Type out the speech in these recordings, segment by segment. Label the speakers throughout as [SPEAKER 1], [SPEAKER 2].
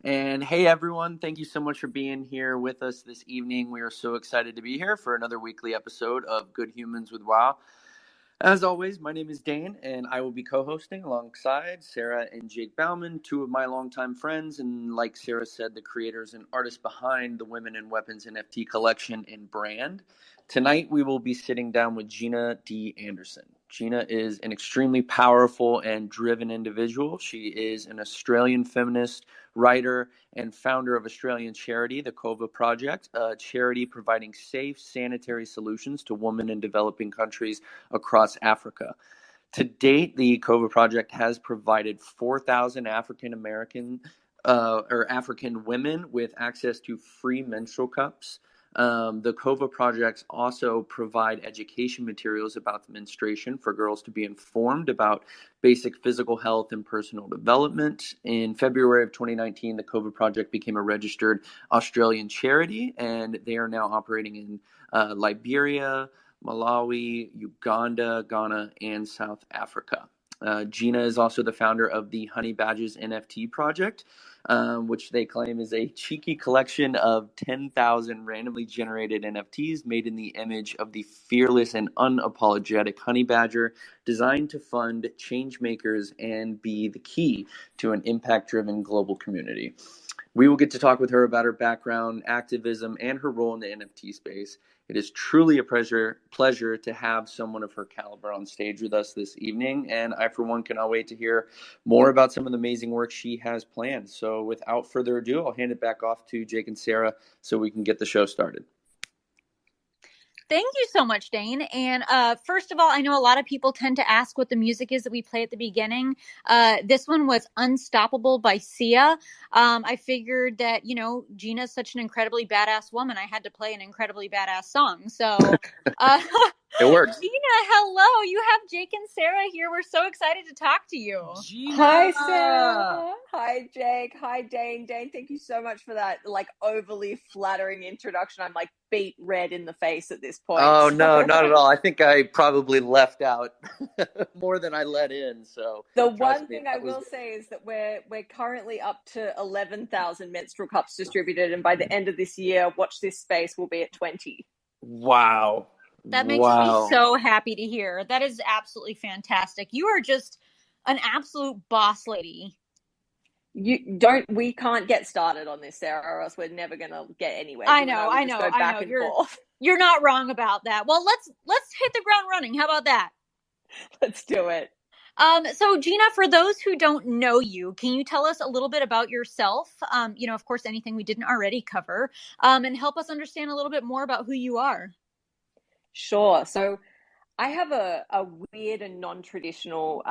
[SPEAKER 1] And hey, everyone, thank you so much for being here with us this evening. We are so excited to be here for another weekly episode of Good Humans with Wow. As always, my name is Dane, and I will be co-hosting alongside Sara and Jake Baumann, two of my longtime friends, and like Sara said, the creators and artists behind the Women and Weapons NFT collection and brand. Tonight, we will be sitting down with Geena D. Anderson. Geena is an extremely powerful and driven individual. She is an Australian feminist, writer, and founder of Australian charity, the Cova Project, a charity providing safe, sanitary solutions to women in developing countries across Africa. To date, the Cova Project has provided 4,000 African American or African women with access to free menstrual cups. The Cova projects also provide education materials about menstruation for girls to be informed about basic physical health and personal development. In February of 2019, the Cova project became a registered Australian charity, and they are now operating in Liberia, Malawi, Uganda, Ghana, and South Africa. Geena is also the founder of the Honey Badges NFT project, which they claim is a cheeky collection of 10,000 randomly generated NFTs made in the image of the fearless and unapologetic honey badger, designed to fund change makers and be the key to an impact-driven global community. We will get to talk with her about her background, activism, and her role in the NFT space. It is truly a pleasure to have someone of her caliber on stage with us this evening, and I, for one, cannot wait to hear more about some of the amazing work she has planned. So without further ado, I'll hand it back off to Jake and Sara so we can get the show started.
[SPEAKER 2] Thank you so much, Dane. And first of all, I know a lot of people tend to ask what the music is that we play at the beginning. This one was Unstoppable by Sia. I figured that, Geena's such an incredibly badass woman. I had to play an incredibly badass song. So
[SPEAKER 1] it works.
[SPEAKER 2] Geena, hello. You have Jake and Sara here. We're so excited to talk to you.
[SPEAKER 3] Geena! Hi, Sara. Hi, Jake. Hi, Dane. Dane, thank you so much for that overly flattering introduction. I'm beat red in the face at this point.
[SPEAKER 1] Oh, no, not at all. I think I probably left out more than I let in. So
[SPEAKER 3] the one thing I will say is that we're currently up to 11,000 menstrual cups distributed, and by the end of this year, Watch This Space will be at 20.
[SPEAKER 1] Wow.
[SPEAKER 2] That makes me so happy to hear. That is absolutely fantastic. You are just an absolute boss lady.
[SPEAKER 3] We can't get started on this, Sara, or else we're never going to get anywhere.
[SPEAKER 2] I know. You're not wrong about that. Well, let's hit the ground running. How about that?
[SPEAKER 3] Let's do it.
[SPEAKER 2] So Geena, for those who don't know you, can you tell us a little bit about yourself? Of course, anything we didn't already cover, and help us understand a little bit more about who you are.
[SPEAKER 3] Sure. So I have a weird and non-traditional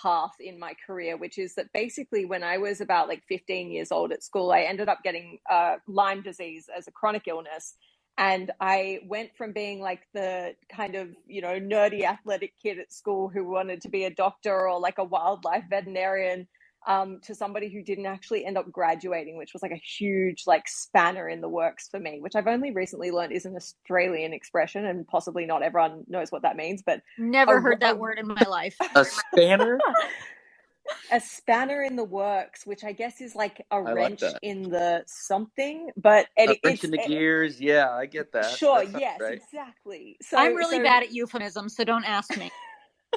[SPEAKER 3] path in my career, which is that basically when I was about 15 years old at school, I ended up getting Lyme disease as a chronic illness. And I went from being the kind of, nerdy athletic kid at school who wanted to be a doctor or a wildlife veterinarian to somebody who didn't actually end up graduating, which was a huge spanner in the works for me, which I've only recently learned is an Australian expression, and possibly not everyone knows what that means. But
[SPEAKER 2] never heard that word in my life.
[SPEAKER 1] A spanner?
[SPEAKER 3] A spanner in the works, which I guess is a wrench in the something, but
[SPEAKER 1] a wrench in the gears. Yeah, I get that.
[SPEAKER 3] Sure. Yes, right. Exactly. So
[SPEAKER 2] I'm really bad at euphemisms, so don't ask me.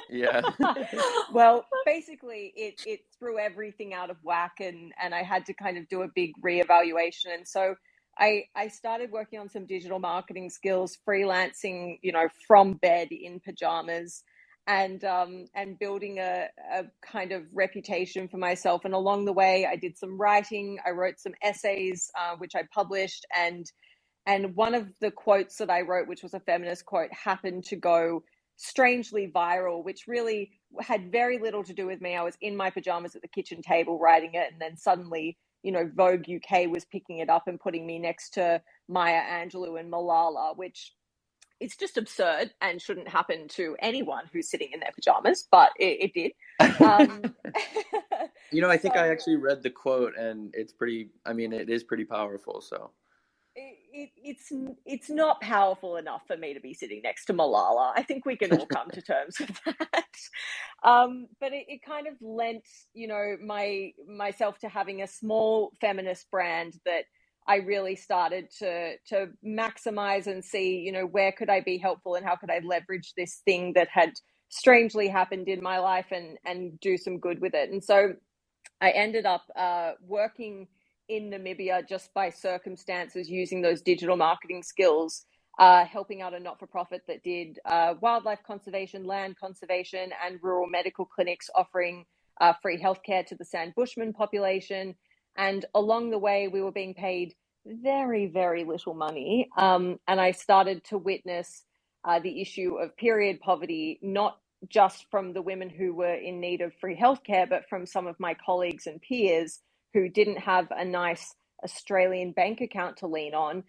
[SPEAKER 1] Yeah.
[SPEAKER 3] Well, basically it threw everything out of whack, and I had to kind of do a big reevaluation. And so I started working on some digital marketing skills, freelancing, from bed in pajamas, and building a kind of reputation for myself. And along the way, I did some writing. I wrote some essays, which I published. And one of the quotes that I wrote, which was a feminist quote, happened to go strangely viral, which really had very little to do with me. I was in my pajamas at the kitchen table writing it, and then suddenly, Vogue UK was picking it up and putting me next to Maya Angelou and Malala, which it's just absurd and shouldn't happen to anyone who's sitting in their pajamas, but it did.
[SPEAKER 1] I think I actually read the quote, and it is pretty powerful. So
[SPEAKER 3] it's not powerful enough for me to be sitting next to Malala. I think we can all come to terms with that. But it kind of lent, myself to having a small feminist brand that I really started to maximize and see, where could I be helpful and how could I leverage this thing that had strangely happened in my life and do some good with it. And so I ended up working in Namibia just by circumstances, using those digital marketing skills, helping out a not-for-profit that did wildlife conservation, land conservation, and rural medical clinics offering free healthcare to the San Bushman population. And along the way, we were being paid very, very little money. And I started to witness the issue of period poverty, not just from the women who were in need of free healthcare, but from some of my colleagues and peers who didn't have a nice Australian bank account to lean on,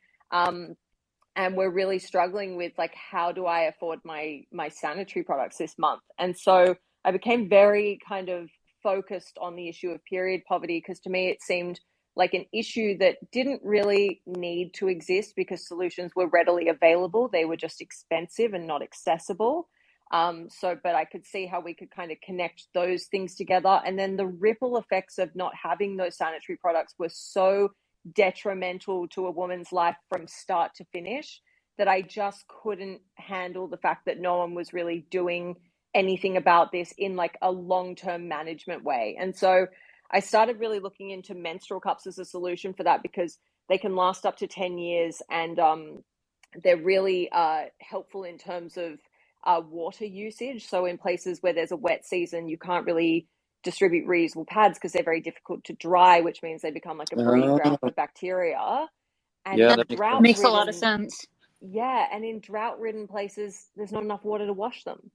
[SPEAKER 3] and were really struggling with, like, how do I afford my sanitary products this month? And so I became very kind of focused on the issue of period poverty, because to me it seemed like an issue that didn't really need to exist because solutions were readily available. They were just expensive and not accessible. But I could see how we could kind of connect those things together. And then the ripple effects of not having those sanitary products were so detrimental to a woman's life from start to finish that I just couldn't handle the fact that no one was really doing anything about this in like a long-term management way. And so I started really looking into menstrual cups as a solution for that, because they can last up to 10 years and they're really helpful in terms of water usage. So in places where there's a wet season, you can't really distribute reusable pads because they're very difficult to dry, which means they become like a breeding ground for bacteria. And
[SPEAKER 1] Yeah,
[SPEAKER 3] in
[SPEAKER 1] that
[SPEAKER 2] Makes a lot of sense.
[SPEAKER 3] Yeah, and in drought-ridden places, there's not enough water to wash them.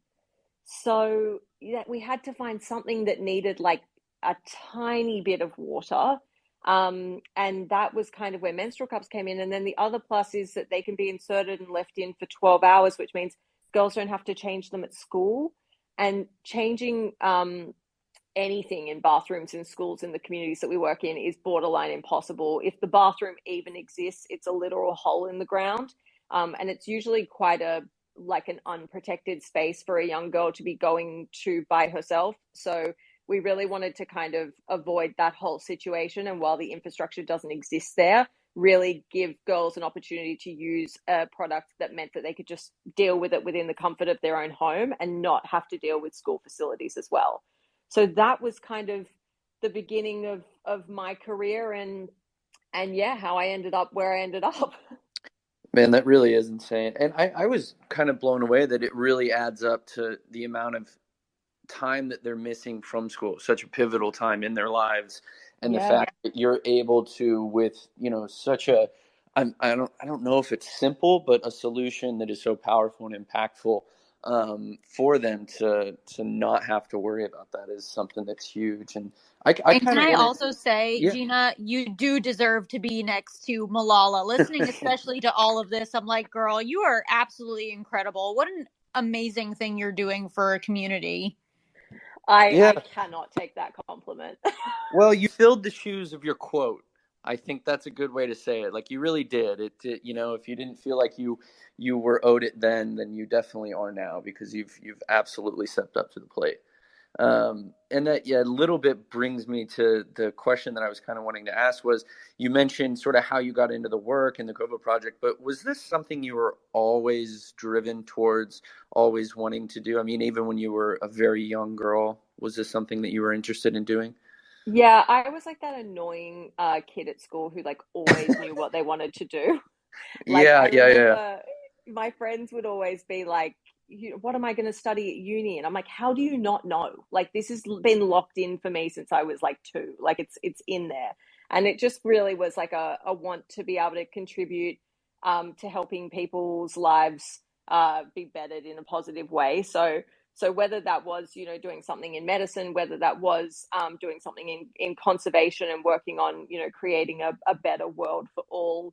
[SPEAKER 3] So yeah, we had to find something that needed like a tiny bit of water. And that was kind of where menstrual cups came in. And then the other plus is that they can be inserted and left in for 12 hours, which means girls don't have to change them at school. And changing anything in bathrooms in schools in the communities that we work in is borderline impossible. If the bathroom even exists, it's a literal hole in the ground. And it's usually quite an unprotected space for a young girl to be going to by herself. So we really wanted to kind of avoid that whole situation. And while the infrastructure doesn't exist there, really give girls an opportunity to use a product that meant that they could just deal with it within the comfort of their own home and not have to deal with school facilities as well. So that was kind of the beginning of my career and yeah, how I ended up where I ended up.
[SPEAKER 1] Man, that really is insane. And I was kind of blown away that it really adds up to the amount of time that they're missing from school, such a pivotal time in their lives. And the fact that you're able to, with, such a, I don't know if it's simple, but a solution that is so powerful and impactful, for them to not have to worry about that is something that's huge. And I
[SPEAKER 2] And
[SPEAKER 1] kind
[SPEAKER 2] can
[SPEAKER 1] of
[SPEAKER 2] I
[SPEAKER 1] want
[SPEAKER 2] also say,
[SPEAKER 1] yeah.
[SPEAKER 2] Geena, you do deserve to be next to Malala. Listening especially to all of this, I'm like, girl, you are absolutely incredible. What an amazing thing you're doing for a community.
[SPEAKER 3] I cannot take that compliment.
[SPEAKER 1] Well, you filled the shoes of your quote. I think that's a good way to say it. Like, you really did. It if you didn't feel like you were owed it then you definitely are now, because you've absolutely stepped up to the plate. And that, a little bit brings me to the question that I was kind of wanting to ask was, you mentioned sort of how you got into the work and the Cova project, but was this something you were always driven towards, always wanting to do? I mean, even when you were a very young girl, was this something that you were interested in doing?
[SPEAKER 3] Yeah, I was like that annoying kid at school who like always knew what they wanted to do. Like I remember my friends would always be like, what am I going to study at uni? And I'm like, how do you not know? Like, this has been locked in for me since I was like 2. Like it's in there. And it just really was like a want to be able to contribute to helping people's lives be bettered in a positive way. So whether that was, doing something in medicine, whether that was doing something in conservation and working on, creating a better world for all,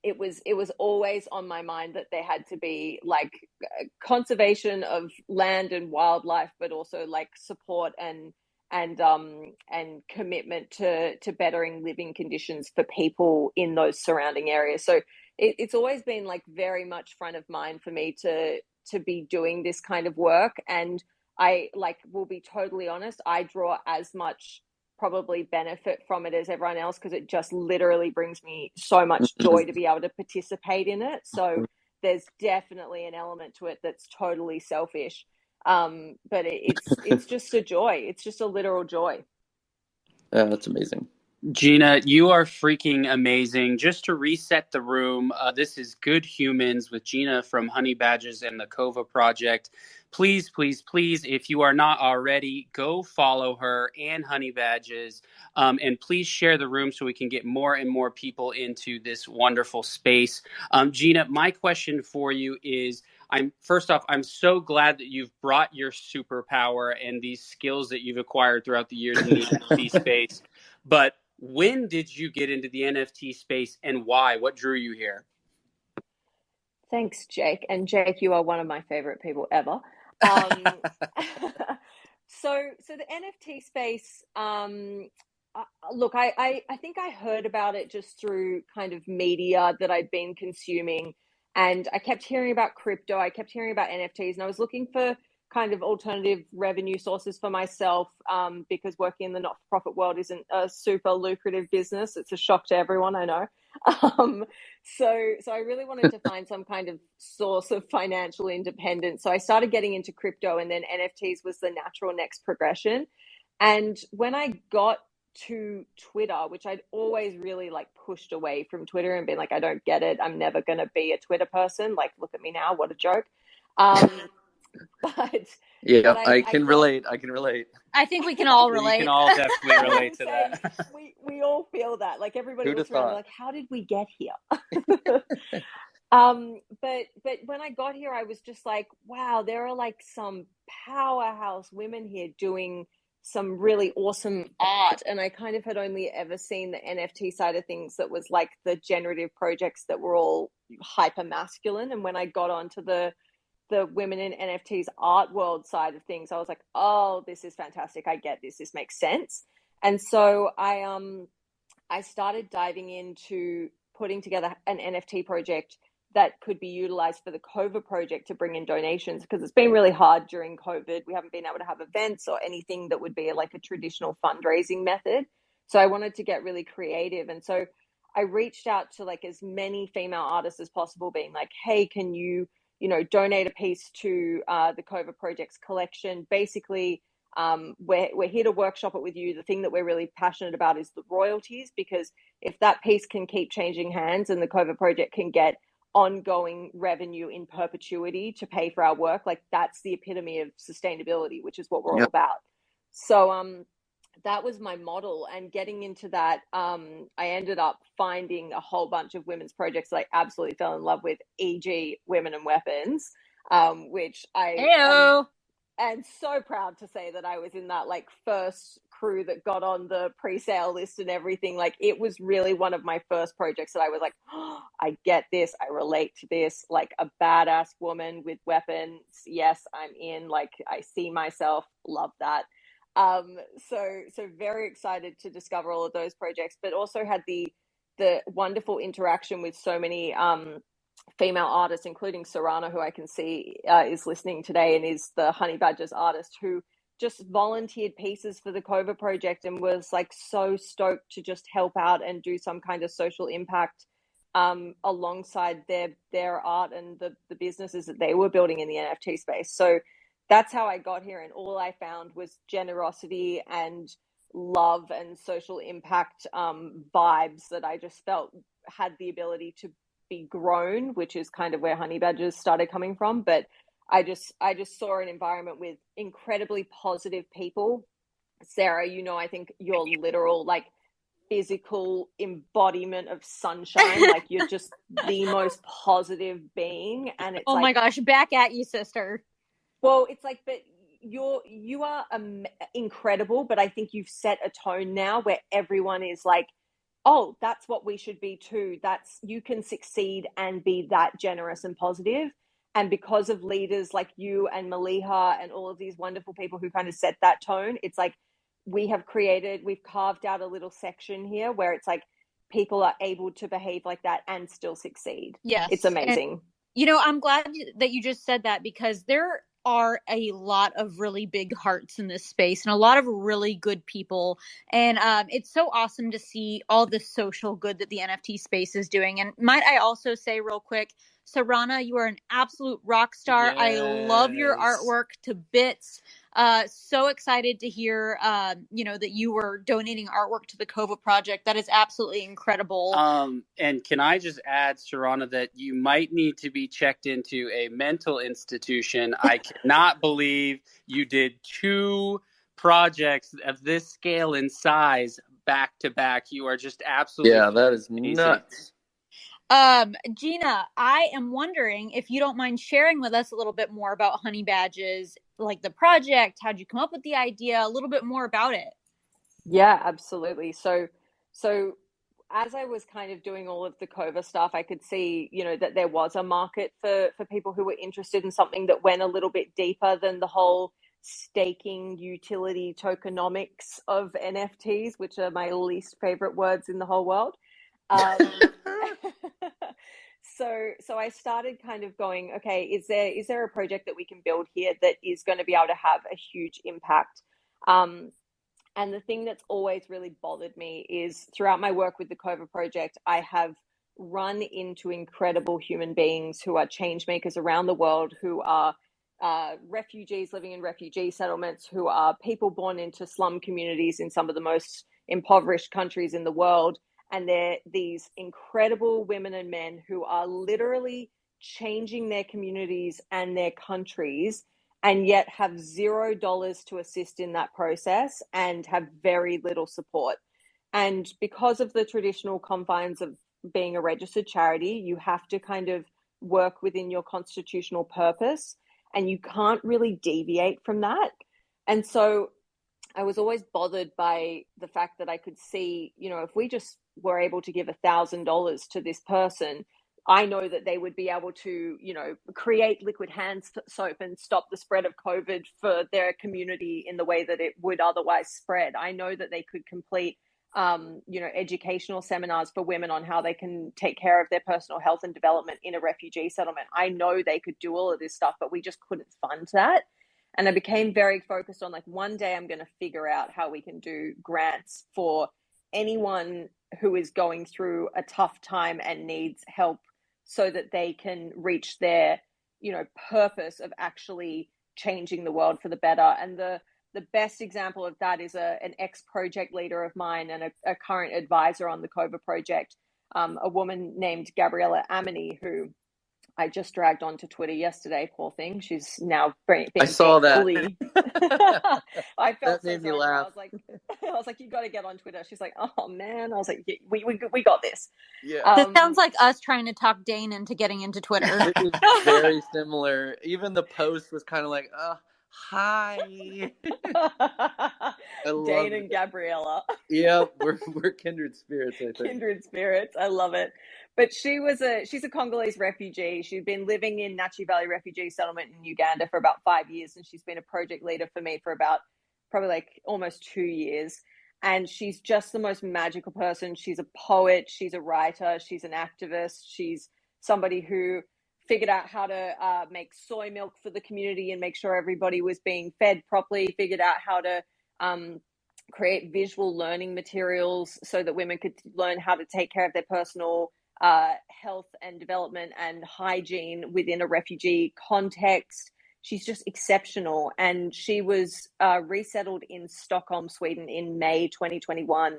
[SPEAKER 3] it was always on my mind that there had to be like conservation of land and wildlife, but also like support and and commitment to bettering living conditions for people in those surrounding areas. So it's always been like very much front of mind for me to be doing this kind of work. And I will be totally honest, I draw as much probably benefit from it as everyone else, because it just literally brings me so much joy to be able to participate in it. So there's definitely an element to it that's totally selfish. But it's just a joy. It's just a literal joy.
[SPEAKER 1] Yeah, that's amazing.
[SPEAKER 4] Geena, you are freaking amazing. Just to reset the room, this is Good Humans with Geena from Honey Badges and the Cova Project. Please, please, please, if you are not already, go follow her and Honey Badges. And please share the room so we can get more and more people into this wonderful space. Geena, my question for you is, first off, I'm so glad that you've brought your superpower and these skills that you've acquired throughout the years in the NFT space. But when did you get into the NFT space and why? What drew you here?
[SPEAKER 3] Thanks, Jake. And Jake, you are one of my favorite people ever. So the NFT space, look, I think I heard about it just through kind of media that I'd been consuming. And I kept hearing about crypto. I kept hearing about NFTs. And I was looking for kind of alternative revenue sources for myself, because working in the not-for-profit world isn't a super lucrative business. It's a shock to everyone, I know. So I really wanted to find some kind of source of financial independence. So I started getting into crypto, and then NFTs was the natural next progression. And when I got to Twitter, which I'd always really pushed away from Twitter and been like, I don't get it. I'm never going to be a Twitter person. Like, look at me now. What a joke. But
[SPEAKER 1] I can relate. I can relate.
[SPEAKER 2] I think we can all relate.
[SPEAKER 4] We can all definitely relate to that.
[SPEAKER 3] We all feel that. Like, everybody looks around like, how did we get here? But when I got here, I was just like, wow, there are like some powerhouse women here doing some really awesome art. And I kind of had only ever seen the NFT side of things that was like the generative projects that were all hyper masculine. And when I got onto the women in NFTs art world side of things, I was like, oh, this is fantastic. I get this. This makes sense. And so I started diving into putting together an NFT project that could be utilized for the Cova project to bring in donations, because it's been really hard during COVID. We haven't been able to have events or anything that would be like a traditional fundraising method. So I wanted to get really creative. And so I reached out to like as many female artists as possible, being like, hey, can you donate a piece to the Cova Project's collection? Basically, we're here to workshop it with you. The thing that we're really passionate about is the royalties, because if that piece can keep changing hands and the Cova Project can get ongoing revenue in perpetuity to pay for our work, like that's the epitome of sustainability, which is what we're all about. So that was my model. And getting into that, I ended up finding a whole bunch of women's projects that I absolutely fell in love with, e.g. Women and Weapons, which I am so proud to say that I was in that like first crew that got on the pre-sale list and everything. Like, it was really one of my first projects that I was like, oh, I get this. I relate to this. Like, a badass woman with weapons. Yes, I'm in. Like, I see myself. Love that. So very excited to discover all of those projects, but also had the wonderful interaction with so many female artists, including Sarana, who I can see is listening today and is the Honey Badgers artist, who just volunteered pieces for the Cova project and was like so stoked to just help out and do some kind of social impact alongside their art and the businesses that they were building in the NFT space. So that's how I got here. And all I found was generosity and love and social impact vibes that I just felt had the ability to be grown, which is kind of where Honey Badgers started coming from. But I just saw an environment with incredibly positive people. Sara, I think you're literal, like, physical embodiment of sunshine. Like, you're just the most positive being. And it's
[SPEAKER 2] my gosh, back at you, sister.
[SPEAKER 3] Well, it's like, but you are incredible, but I think you've set a tone now where everyone is like, oh, that's what we should be too. You can succeed and be that generous and positive. And because of leaders like you and Maliha and all of these wonderful people who kind of set that tone, it's like we've carved out a little section here where it's like people are able to behave like that and still succeed.
[SPEAKER 2] Yes.
[SPEAKER 3] It's amazing.
[SPEAKER 2] And, you know, I'm glad that you just said that, because there are a lot of really big hearts in this space and a lot of really good people. And it's so awesome to see all the social good that the NFT space is doing. And might I also say real quick, Sarana, you are an absolute rock star.
[SPEAKER 1] Yes.
[SPEAKER 2] I love your artwork to bits. So excited to hear, you know, that you were donating artwork to the Cova project. That is absolutely incredible.
[SPEAKER 4] And can I just add, Sarana, that you might need to be checked into a mental institution. I cannot believe you did 2 projects of this scale and size back to back. You are just absolutely
[SPEAKER 1] that is
[SPEAKER 4] amazing.
[SPEAKER 1] nuts.
[SPEAKER 2] Geena, I am wondering if you don't mind sharing with us a little bit more about Honey Badges, like the project. How'd you come up with the idea? A little bit more about it.
[SPEAKER 3] Yeah, absolutely. So as I was kind of doing all of the Cova stuff, I could see, you know, that there was a market for people who were interested in something that went a little bit deeper than the whole staking utility tokenomics of NFTs, which are my least favorite words in the whole world. So I started kind of going, okay, is there a project that we can build here that is going to be able to have a huge impact? And the thing that's always really bothered me is throughout my work with the Cova project, I have run into incredible human beings who are change makers around the world, who are refugees living in refugee settlements, who are people born into slum communities in some of the most impoverished countries in the world. And they're these incredible women and men who are literally changing their communities and their countries, and yet have $0 to assist in that process and have very little support. And because of the traditional confines of being a registered charity, you have to kind of work within your constitutional purpose, and you can't really deviate from that. And so I was always bothered by the fact that I could see, you know, if we just were able to give $1,000 to this person, I know that they would be able to, you know, create liquid hand soap and stop the spread of COVID for their community in the way that it would otherwise spread. I know that they could complete, you know, educational seminars for women on how they can take care of their personal health and development in a refugee settlement. I know they could do all of this stuff, but we just couldn't fund that. And I became very focused on, like, one day I'm going to figure out how we can do grants for anyone who is going through a tough time and needs help, so that they can reach their, you know, purpose of actually changing the world for the better. And the best example of that is an ex-project leader of mine and a current advisor on the Cova project, a woman named Gabriella Amini, who I just dragged onto Twitter yesterday. Poor thing. She's now being
[SPEAKER 1] I saw that.
[SPEAKER 3] fully. I felt
[SPEAKER 1] that made me
[SPEAKER 3] sorry.
[SPEAKER 1] laugh.
[SPEAKER 3] I was like, you got to get on Twitter. She's like, oh man. I was like, we got this.
[SPEAKER 1] Yeah.
[SPEAKER 2] This sounds like us trying to talk Dane into getting into Twitter.
[SPEAKER 1] It was very similar. Even the post was kind of like, hi.
[SPEAKER 3] Dane and Gabriella.
[SPEAKER 1] Yeah, we're kindred spirits, I think.
[SPEAKER 3] Kindred spirits. I love it. But she's a Congolese refugee. She'd been living in Nachi Valley refugee settlement in Uganda for about 5 years, and she's been a project leader for me for about probably like almost 2 years. And she's just the most magical person. She's a poet, she's a writer, she's an activist, she's somebody who figured out how to make soy milk for the community and make sure everybody was being fed properly, figured out how to create visual learning materials so that women could learn how to take care of their personal health and development and hygiene within a refugee context. She's just exceptional. And she was resettled in Stockholm, Sweden in May 2021.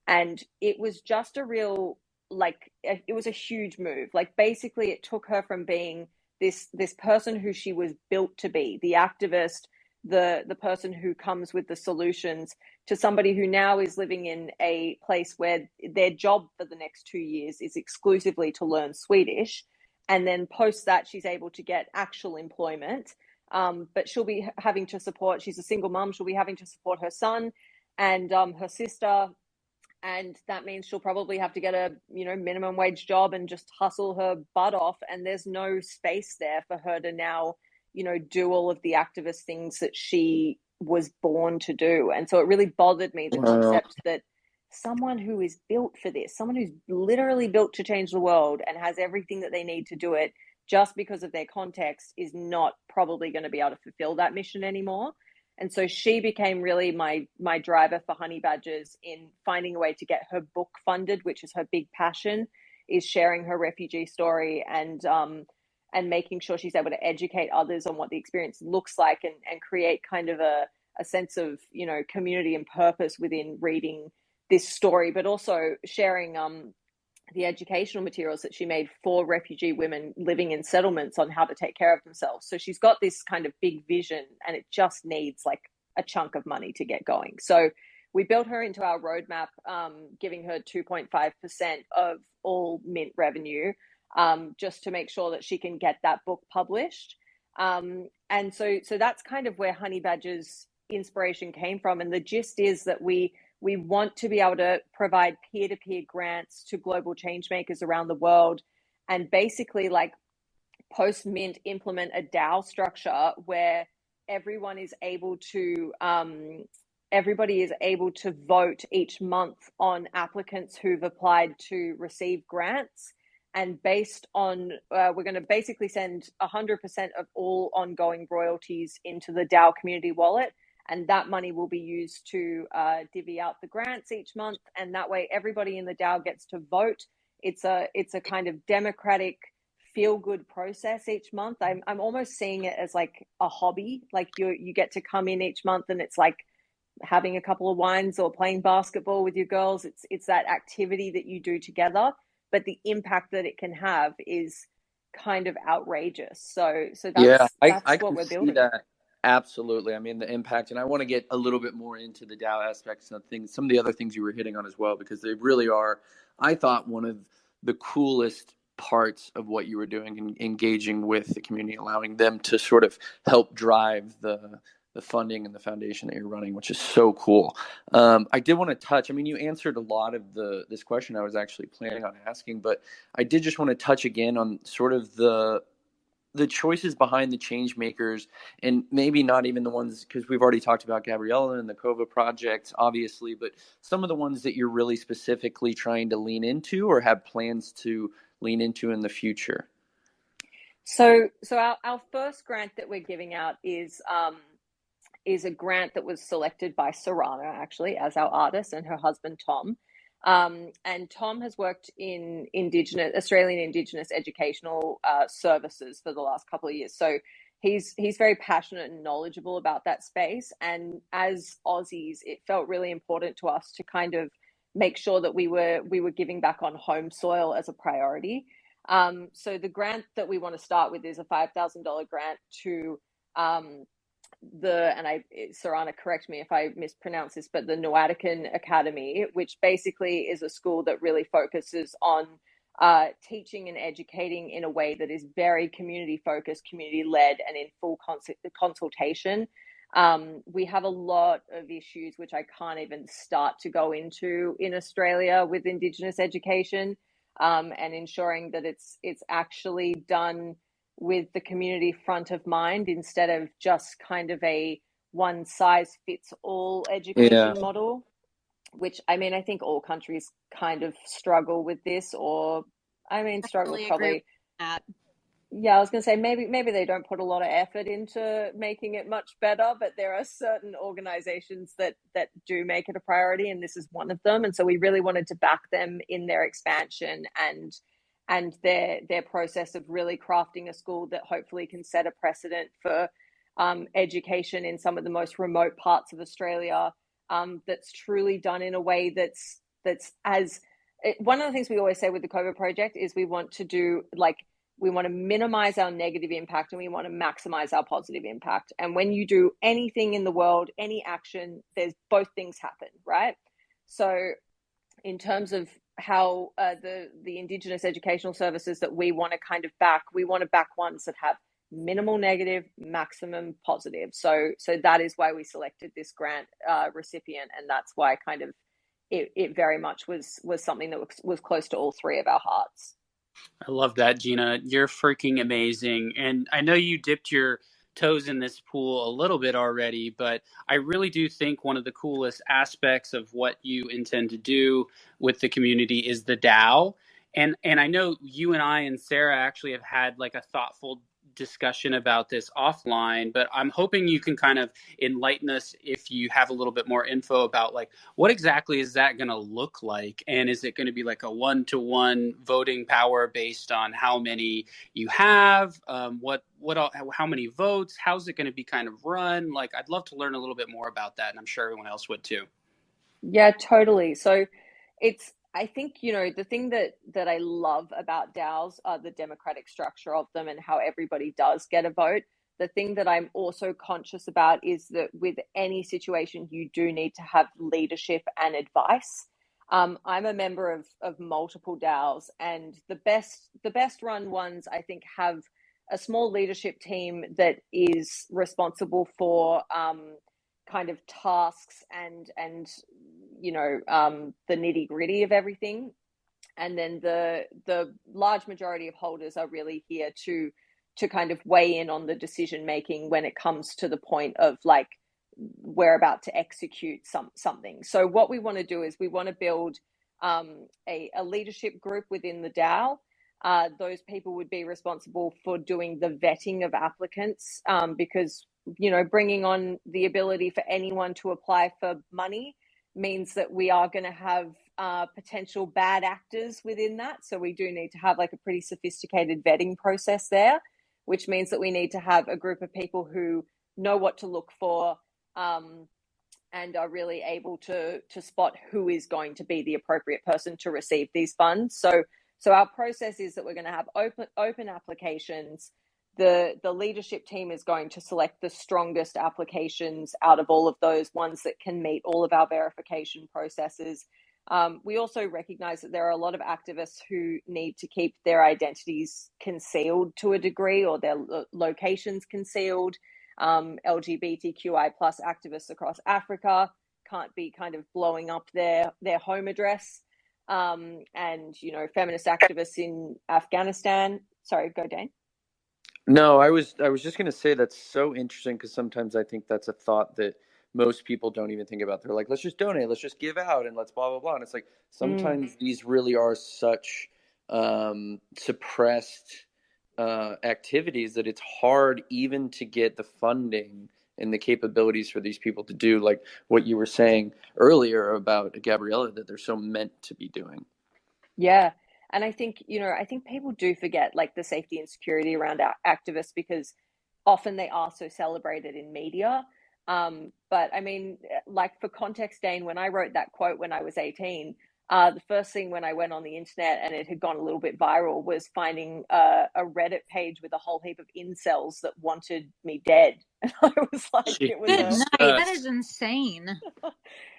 [SPEAKER 3] And it was just a real, like, it was a huge move. Like, basically it took her from being this person who she was built to be, the activist, the person who comes with the solutions, to somebody who now is living in a place where their job for the next 2 years is exclusively to learn Swedish. And then post that, she's able to get actual employment. But she'll be having to support, she's a single mom, she'll be having to support her son and her sister. And that means she'll probably have to get a, you know, minimum wage job and just hustle her butt off. And there's no space there for her to now, you know, do all of the activist things that she was born to do. And so it really bothered me, the concept that someone who is built for this, someone who's literally built to change the world and has everything that they need to do it, just because of their context, is not probably going to be able to fulfill that mission anymore. And so she became really my driver for Honey Badgers in finding a way to get her book funded, which is her big passion, is sharing her refugee story and making sure she's able to educate others on what the experience looks like, and create kind of a sense of, you know, community and purpose within reading this story, but also sharing the educational materials that she made for refugee women living in settlements on how to take care of themselves. So she's got this kind of big vision, and it just needs like a chunk of money to get going. So we built her into our roadmap, giving her 2.5% of all Mint revenue, just to make sure that she can get that book published. And so that's kind of where Honey Badger's inspiration came from. And the gist is that we want to be able to provide peer-to-peer grants to global change makers around the world, and basically, like, post-Mint, implement a DAO structure where everybody is able to vote each month on applicants who've applied to receive grants. And based on, we're going to basically send 100% of all ongoing royalties into the DAO community wallet. And that money will be used to divvy out the grants each month. And that way, everybody in the DAO gets to vote. It's a kind of democratic, feel-good process each month. I'm almost seeing it as like a hobby. Like you get to come in each month, and it's like having a couple of wines or playing basketball with your girls. It's that activity that you do together. But the impact that it can have is kind of outrageous. So that's what we're building.
[SPEAKER 1] See that. Absolutely. I mean, the impact, and I want to get a little bit more into the DAO aspects of things, some of the other things you were hitting on as well, because they really are, I thought, one of the coolest parts of what you were doing and engaging with the community, allowing them to sort of help drive the funding and the foundation that you're running, which is so cool. I did want to touch, I mean, you answered a lot of this question I was actually planning on asking, but I did just want to touch again on sort of the choices behind the change makers, and maybe not even the ones, because we've already talked about Gabriella and the Cova project, obviously, but some of the ones that you're really specifically trying to lean into or have plans to lean into in the future.
[SPEAKER 3] So our first grant that we're giving out is a grant that was selected by Sara, actually, as our artist, and her husband Tom. And Tom has worked in Australian Indigenous educational services for the last couple of years. So he's very passionate and knowledgeable about that space. And as Aussies, it felt really important to us to kind of make sure that we were giving back on home soil as a priority. So the grant that we want to start with is a $5,000 grant to Sarana, correct me if I mispronounce this, but the Noatikin Academy, which basically is a school that really focuses on teaching and educating in a way that is very community focused, community led, and in full consultation. We have a lot of issues which I can't even start to go into in Australia with Indigenous education, and ensuring that it's actually done with the community front of mind, instead of just kind of a one size fits all education model, which, I mean, I think all countries kind of struggle with this, or struggle really probably. Yeah, I was going to say maybe they don't put a lot of effort into making it much better, but there are certain organizations that do make it a priority, and this is one of them. And so we really wanted to back them in their expansion and their process of really crafting a school that hopefully can set a precedent for education in some of the most remote parts of Australia, that's truly done in a way that's one of the things we always say with the Cova project is we want to minimize our negative impact, and we want to maximize our positive impact. And when you do anything in the world, any action, there's both things happen, right? So in terms of how the Indigenous educational services that we want to kind of back, we want to back ones that have minimal negative, maximum positive. So that is why we selected this grant recipient, and that's why kind of it very much was something that was close to all three of our hearts.
[SPEAKER 4] I love that, Geena. You're freaking amazing. And I know you dipped your toes in this pool a little bit already, but I really do think one of the coolest aspects of what you intend to do with the community is the DAO. And I know you and I and Sara actually have had like a thoughtful discussion about this offline, but I'm hoping you can kind of enlighten us if you have a little bit more info about like what exactly is that going to look like, and is it going to be like a one-to-one voting power based on how many you have, how many votes, how's it going to be kind of run? Like, I'd love to learn a little bit more about that, and I'm sure everyone else would too.
[SPEAKER 3] Yeah, totally. So I think, the thing that I love about DAOs are the democratic structure of them and how everybody does get a vote. The thing that I'm also conscious about is that with any situation, you do need to have leadership and advice. I'm a member of multiple DAOs, and the best run ones, I think, have a small leadership team that is responsible for kind of tasks and the nitty gritty of everything. And then the large majority of holders are really here to kind of weigh in on the decision making when it comes to the point of like we're about to execute something. So what we want to do is we want to build a leadership group within the DAO. Those people would be responsible for doing the vetting of applicants, because bringing on the ability for anyone to apply for money means that we are going to have potential bad actors within that. So we do need to have like a pretty sophisticated vetting process there, which means that we need to have a group of people who know what to look for, and are really able to spot who is going to be the appropriate person to receive these funds. So our process is that we're going to have open applications. The leadership team is going to select the strongest applications out of all of those ones that can meet all of our verification processes. We also recognize that there are a lot of activists who need to keep their identities concealed to a degree, or their locations concealed. LGBTQI plus activists across Africa can't be kind of blowing up their home address. And, feminist activists in Afghanistan. Sorry, go Dane.
[SPEAKER 1] No, I was just going to say that's so interesting, because sometimes I think that's a thought that most people don't even think about. They're like, let's just donate, let's just give out, and let's blah, blah, blah. And it's like, sometimes these really are such suppressed activities that it's hard even to get the funding and the capabilities for these people to do, like what you were saying earlier about Gabriella, that they're so meant to be doing.
[SPEAKER 3] Yeah. And I think people do forget like the safety and security around our activists, because often they are so celebrated in media. But I mean, like for context, Dane, when I wrote that quote when I was 18, the first thing when I went on the internet and it had gone a little bit viral was finding a Reddit page with a whole heap of incels that wanted me dead. And I was like, it was
[SPEAKER 2] good night. That is insane.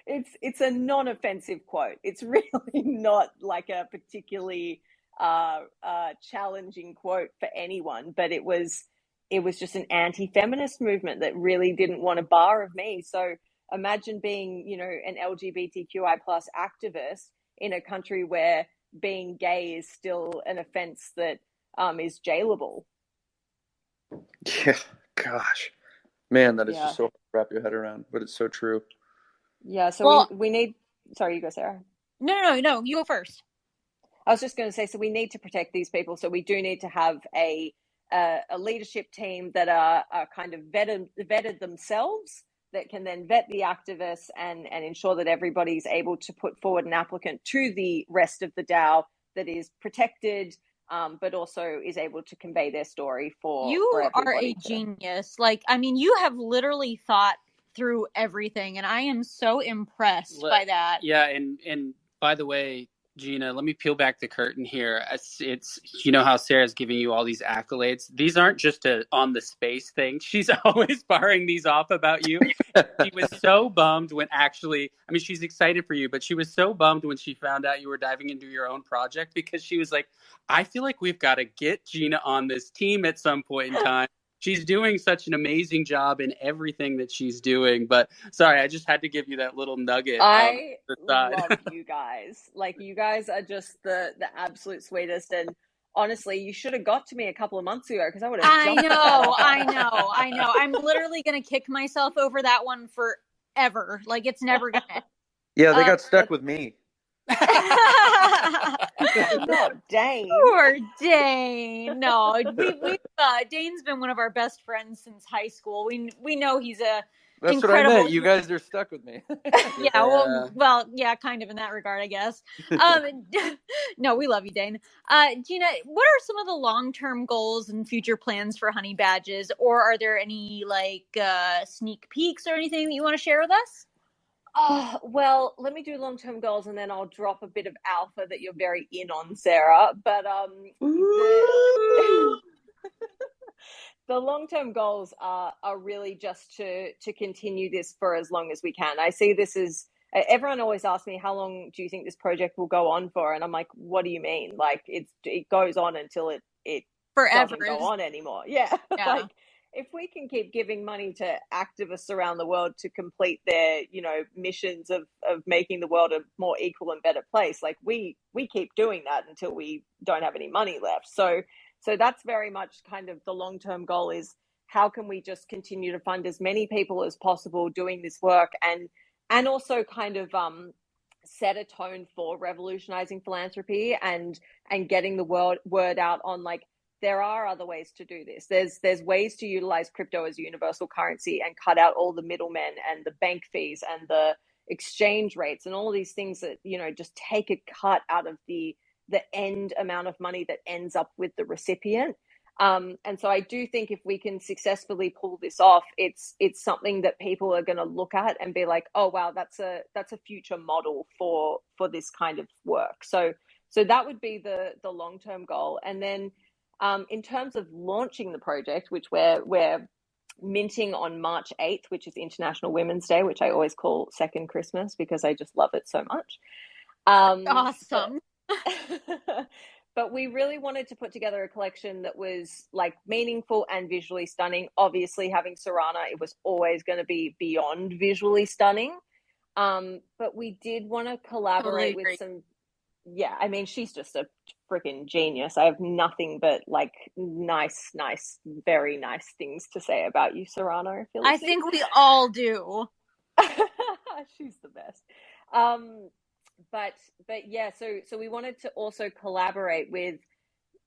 [SPEAKER 3] It's a non-offensive quote. It's really not like a particularly challenging quote for anyone, but it was just an anti-feminist movement that really didn't want a bar of me. So imagine being, an LGBTQI plus activist in a country where being gay is still an offense that is jailable.
[SPEAKER 1] Yeah, gosh, man, that is just so hard to wrap your head around, but it's so true.
[SPEAKER 3] Yeah, so we need. Sorry, you go, Sara.
[SPEAKER 2] No, you go first.
[SPEAKER 3] I was just going to say, so we need to protect these people. So we do need to have a leadership team that are kind of vetted themselves, that can then vet the activists and ensure that everybody's able to put forward an applicant to the rest of the DAO that is protected, but also is able to convey their story for
[SPEAKER 2] are a genius. Like, I mean, you have literally thought through everything, and I am so impressed by that.
[SPEAKER 4] Yeah, and by the way, Geena, let me peel back the curtain here. It's how Sara's giving you all these accolades. These aren't just on the space thing. She's always firing these off about you. She was so bummed when she's excited for you, but she was so bummed when she found out you were diving into your own project, because she was like, I feel like we've got to get Geena on this team at some point in time. She's doing such an amazing job in everything that she's doing. But sorry, I just had to give you that little nugget.
[SPEAKER 3] I love you guys. Like, you guys are just the absolute sweetest. And honestly, you should have got to me a couple of months ago because I would have jumped.
[SPEAKER 2] I know. I'm literally going to kick myself over that one forever. Like, it's never going to end.
[SPEAKER 1] Yeah, they got stuck with me.
[SPEAKER 3] Not Dane.
[SPEAKER 2] Poor Dane. No, we Dane's been one of our best friends since high school. We know he's
[SPEAKER 1] That's
[SPEAKER 2] incredible.
[SPEAKER 1] what I meant. You guys are stuck with me.
[SPEAKER 2] Well, yeah, kind of in that regard, I guess. No, we love you, Dane. Geena, what are some of the long-term goals and future plans for Honey Badges, or are there any sneak peeks or anything that you want to share with us?
[SPEAKER 3] Oh, well, let me do long-term goals and then I'll drop a bit of alpha that you're very in on, Sarah. But the long-term goals are really just to continue this for as long as we can. I see this as, everyone always asks me, how long do you think this project will go on for? And I'm like, what do you mean? Like, it goes on until it
[SPEAKER 2] forever
[SPEAKER 3] doesn't go on anymore. Yeah. Like, if we can keep giving money to activists around the world to complete their, missions of making the world a more equal and better place, like we keep doing that until we don't have any money left. So that's very much kind of the long-term goal, is how can we just continue to fund as many people as possible doing this work, and also kind of set a tone for revolutionizing philanthropy and getting the word out on, like, there are other ways to do this. There's ways to utilize crypto as a universal currency and cut out all the middlemen and the bank fees and the exchange rates and all these things that, just take a cut out of the end amount of money that ends up with the recipient. And so I do think if we can successfully pull this off, it's something that people are going to look at and be like, oh wow, that's a future model for this kind of work. So that would be the long-term goal. And then in terms of launching the project, which we're minting on March 8th, which is International Women's Day, which I always call Second Christmas because I just love it so much.
[SPEAKER 2] Awesome.
[SPEAKER 3] But we really wanted to put together a collection that was like meaningful and visually stunning. Obviously, having Sarana, it was always going to be beyond visually stunning. But we did want to collaborate with some. Yeah, I mean, she's just a freaking genius. I have nothing but like nice, very nice things to say about you, Sarana.
[SPEAKER 2] I think we all do.
[SPEAKER 3] She's the best. But yeah, so we wanted to also collaborate with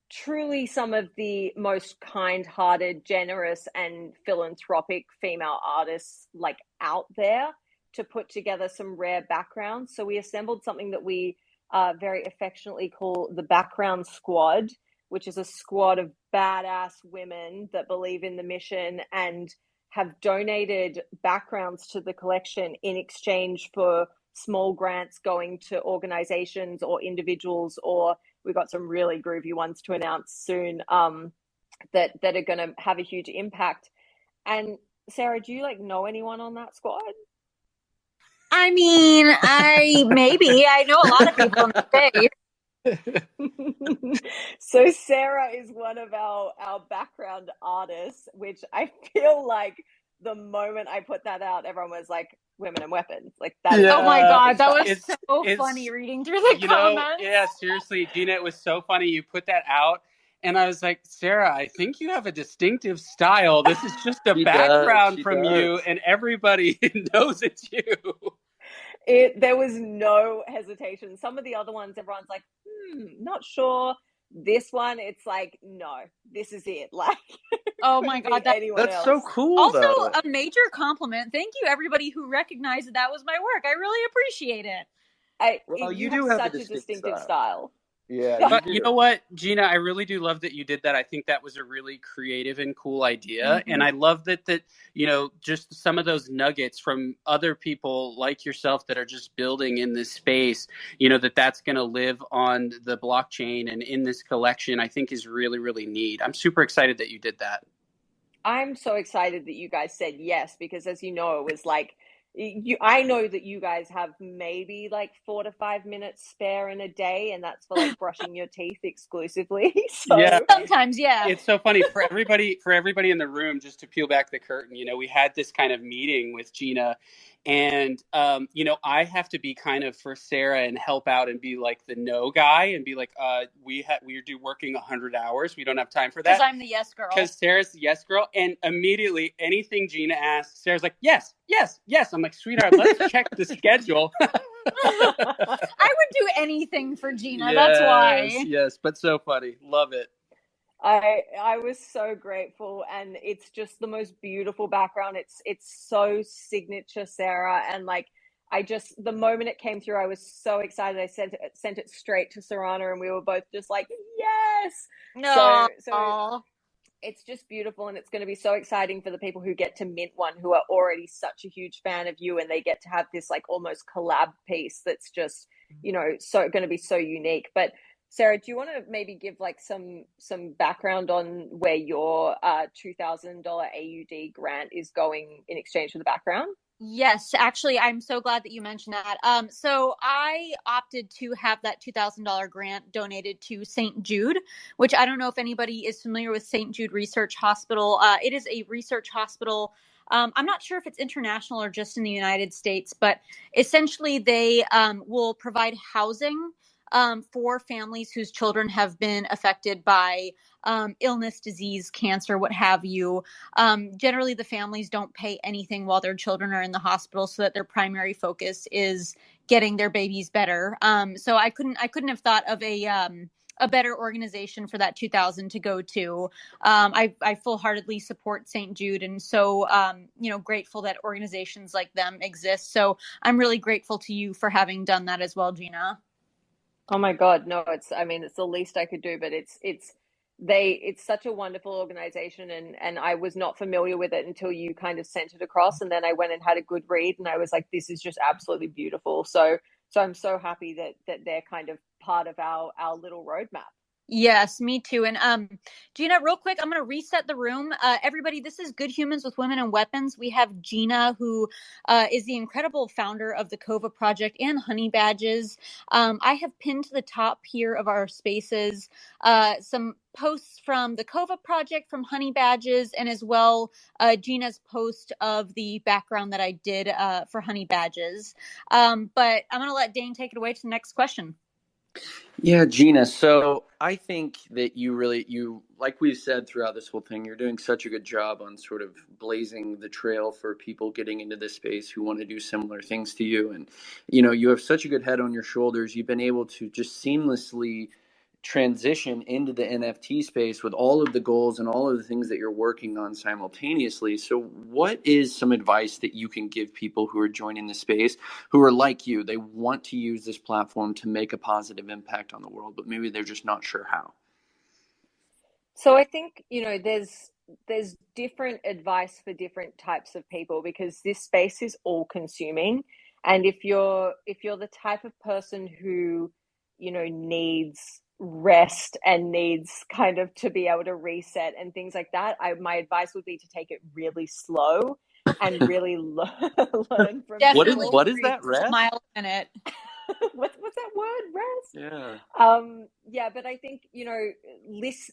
[SPEAKER 3] truly some of the most kind-hearted, generous, and philanthropic female artists like out there to put together some rare backgrounds. So we assembled something that we very affectionately call the Background Squad, which is a squad of badass women that believe in the mission and have donated backgrounds to the collection in exchange for small grants going to organizations or individuals, or we've got some really groovy ones to announce soon that are going to have a huge impact. And Sarah, do you know anyone on that squad?
[SPEAKER 2] I mean, I know a lot of people in the space.
[SPEAKER 3] So Sarah is one of our background artists, which I feel like the moment I put that out, everyone was like, women and weapons. Like that.
[SPEAKER 2] Yeah. Oh my God, that was so funny reading through the comments.
[SPEAKER 4] Yeah, seriously, Geena, it was so funny. You put that out. And I was like, Sarah, I think you have a distinctive style. This is just a background from you, and everybody knows it's you.
[SPEAKER 3] There was no hesitation. Some of the other ones, everyone's like, not sure. This one, it's like, no, this is it. Like,
[SPEAKER 2] oh my God,
[SPEAKER 1] that's so cool.
[SPEAKER 2] Also, a major compliment. Thank you, everybody who recognized that was my work. I really appreciate it.
[SPEAKER 3] You do have such a distinctive style.
[SPEAKER 1] Yeah,
[SPEAKER 4] but you know what, Geena, I really do love that you did that. I think that was a really creative and cool idea. And I love that just some of those nuggets from other people like yourself that are just building in this space, that's going to live on the blockchain and in this collection, I think is really, really neat. I'm super excited that you did that.
[SPEAKER 3] I'm so excited that you guys said yes, because as you know, it was like, I know that you guys have maybe 4 to 5 minutes spare in a day, and that's for brushing your teeth exclusively. So
[SPEAKER 2] yeah, sometimes, yeah.
[SPEAKER 4] It's so funny for everybody in the room. Just to peel back the curtain, we had this kind of meeting with Geena, And, I have to be kind of for Sara and help out and be like the no guy and be like, we do working 100 hours. We don't have time for that.
[SPEAKER 2] Because I'm the yes girl.
[SPEAKER 4] Because Sara's the yes girl. And immediately anything Geena asks, Sara's like, yes, yes, yes. I'm like, sweetheart, let's check the schedule.
[SPEAKER 2] I would do anything for Geena. That's why.
[SPEAKER 1] Yes, but so funny. Love it.
[SPEAKER 3] I was so grateful, and it's just the most beautiful background. It's so signature Sara, and like the moment it came through, I was so excited. I sent it straight to Sarana, and we were both just like, yes.
[SPEAKER 2] No.
[SPEAKER 3] So it's just beautiful, and it's going to be so exciting for the people who get to mint one, who are already such a huge fan of you, and they get to have this like almost collab piece that's just, so going to be so unique. But Sara, do you want to maybe give like some background on where your $2,000 AUD grant is going in exchange for the background?
[SPEAKER 2] Yes, actually, I'm so glad that you mentioned that. So I opted to have that $2,000 grant donated to St. Jude, which I don't know if anybody is familiar with St. Jude Research Hospital. It is a research hospital. I'm not sure if it's international or just in the United States, but essentially they will provide housing for families whose children have been affected by illness, disease, cancer, what have you. Generally, the families don't pay anything while their children are in the hospital, so that their primary focus is getting their babies better. So I couldn't have thought of a better organization for that 2,000 to go to. I full-heartedly support St. Jude, and so grateful that organizations like them exist. So I'm really grateful to you for having done that as well, Geena.
[SPEAKER 3] Oh my God, no, it's the least I could do, but it's such a wonderful organization, and I was not familiar with it until you kind of sent it across, and then I went and had a good read, and I was like, this is just absolutely beautiful. So I'm so happy that they're kind of part of our little roadmap.
[SPEAKER 2] Yes, me too. And Geena, real quick, I'm going to reset the room. Everybody, this is Good Humans with Women and Weapons. We have Geena, who is the incredible founder of the Cova project and Honey Badges. I have pinned to the top here of our spaces some posts from the Cova project, from Honey Badges, and as well Geena's post of the background that I did for Honey Badges. But I'm going to let Dane take it away to the next question.
[SPEAKER 1] Yeah, Geena. So I think that you, like we've said throughout this whole thing, you're doing such a good job on sort of blazing the trail for people getting into this space who want to do similar things to you. And, you have such a good head on your shoulders. You've been able to just seamlessly transition into the NFT space with all of the goals and all of the things that you're working on simultaneously. So what is some advice that you can give people who are joining the space, who are like you? They want to use this platform to make a positive impact on the world, but maybe they're just not sure how.
[SPEAKER 3] So I think, there's different advice for different types of people, because this space is all consuming. And if you're the type of person who, needs rest and needs kind of to be able to reset and things like that, my advice would be to take it really slow and really learn from
[SPEAKER 2] Definitely
[SPEAKER 1] what is that, rest?
[SPEAKER 2] Smile in it.
[SPEAKER 3] what's that word, rest?
[SPEAKER 1] Yeah.
[SPEAKER 3] But I think,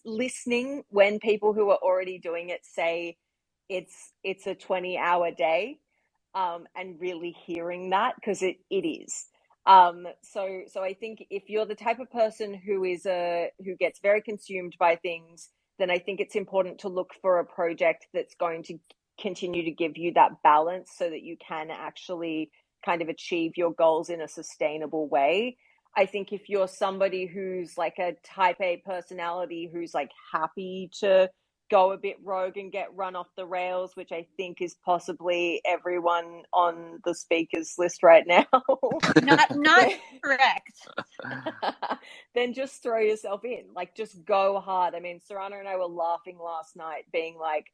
[SPEAKER 3] listening when people who are already doing it say it's a 20-hour day, and really hearing that, because it is. So I think if you're the type of person who gets very consumed by things, then I think it's important to look for a project that's going to continue to give you that balance, so that you can actually kind of achieve your goals in a sustainable way. I think if you're somebody who's like a type A personality, who's like happy to go a bit rogue and get run off the rails, which I think is possibly everyone on the speakers list right now.
[SPEAKER 2] Not correct.
[SPEAKER 3] Then just throw yourself in, like just go hard. I mean, Sarana and I were laughing last night, being like,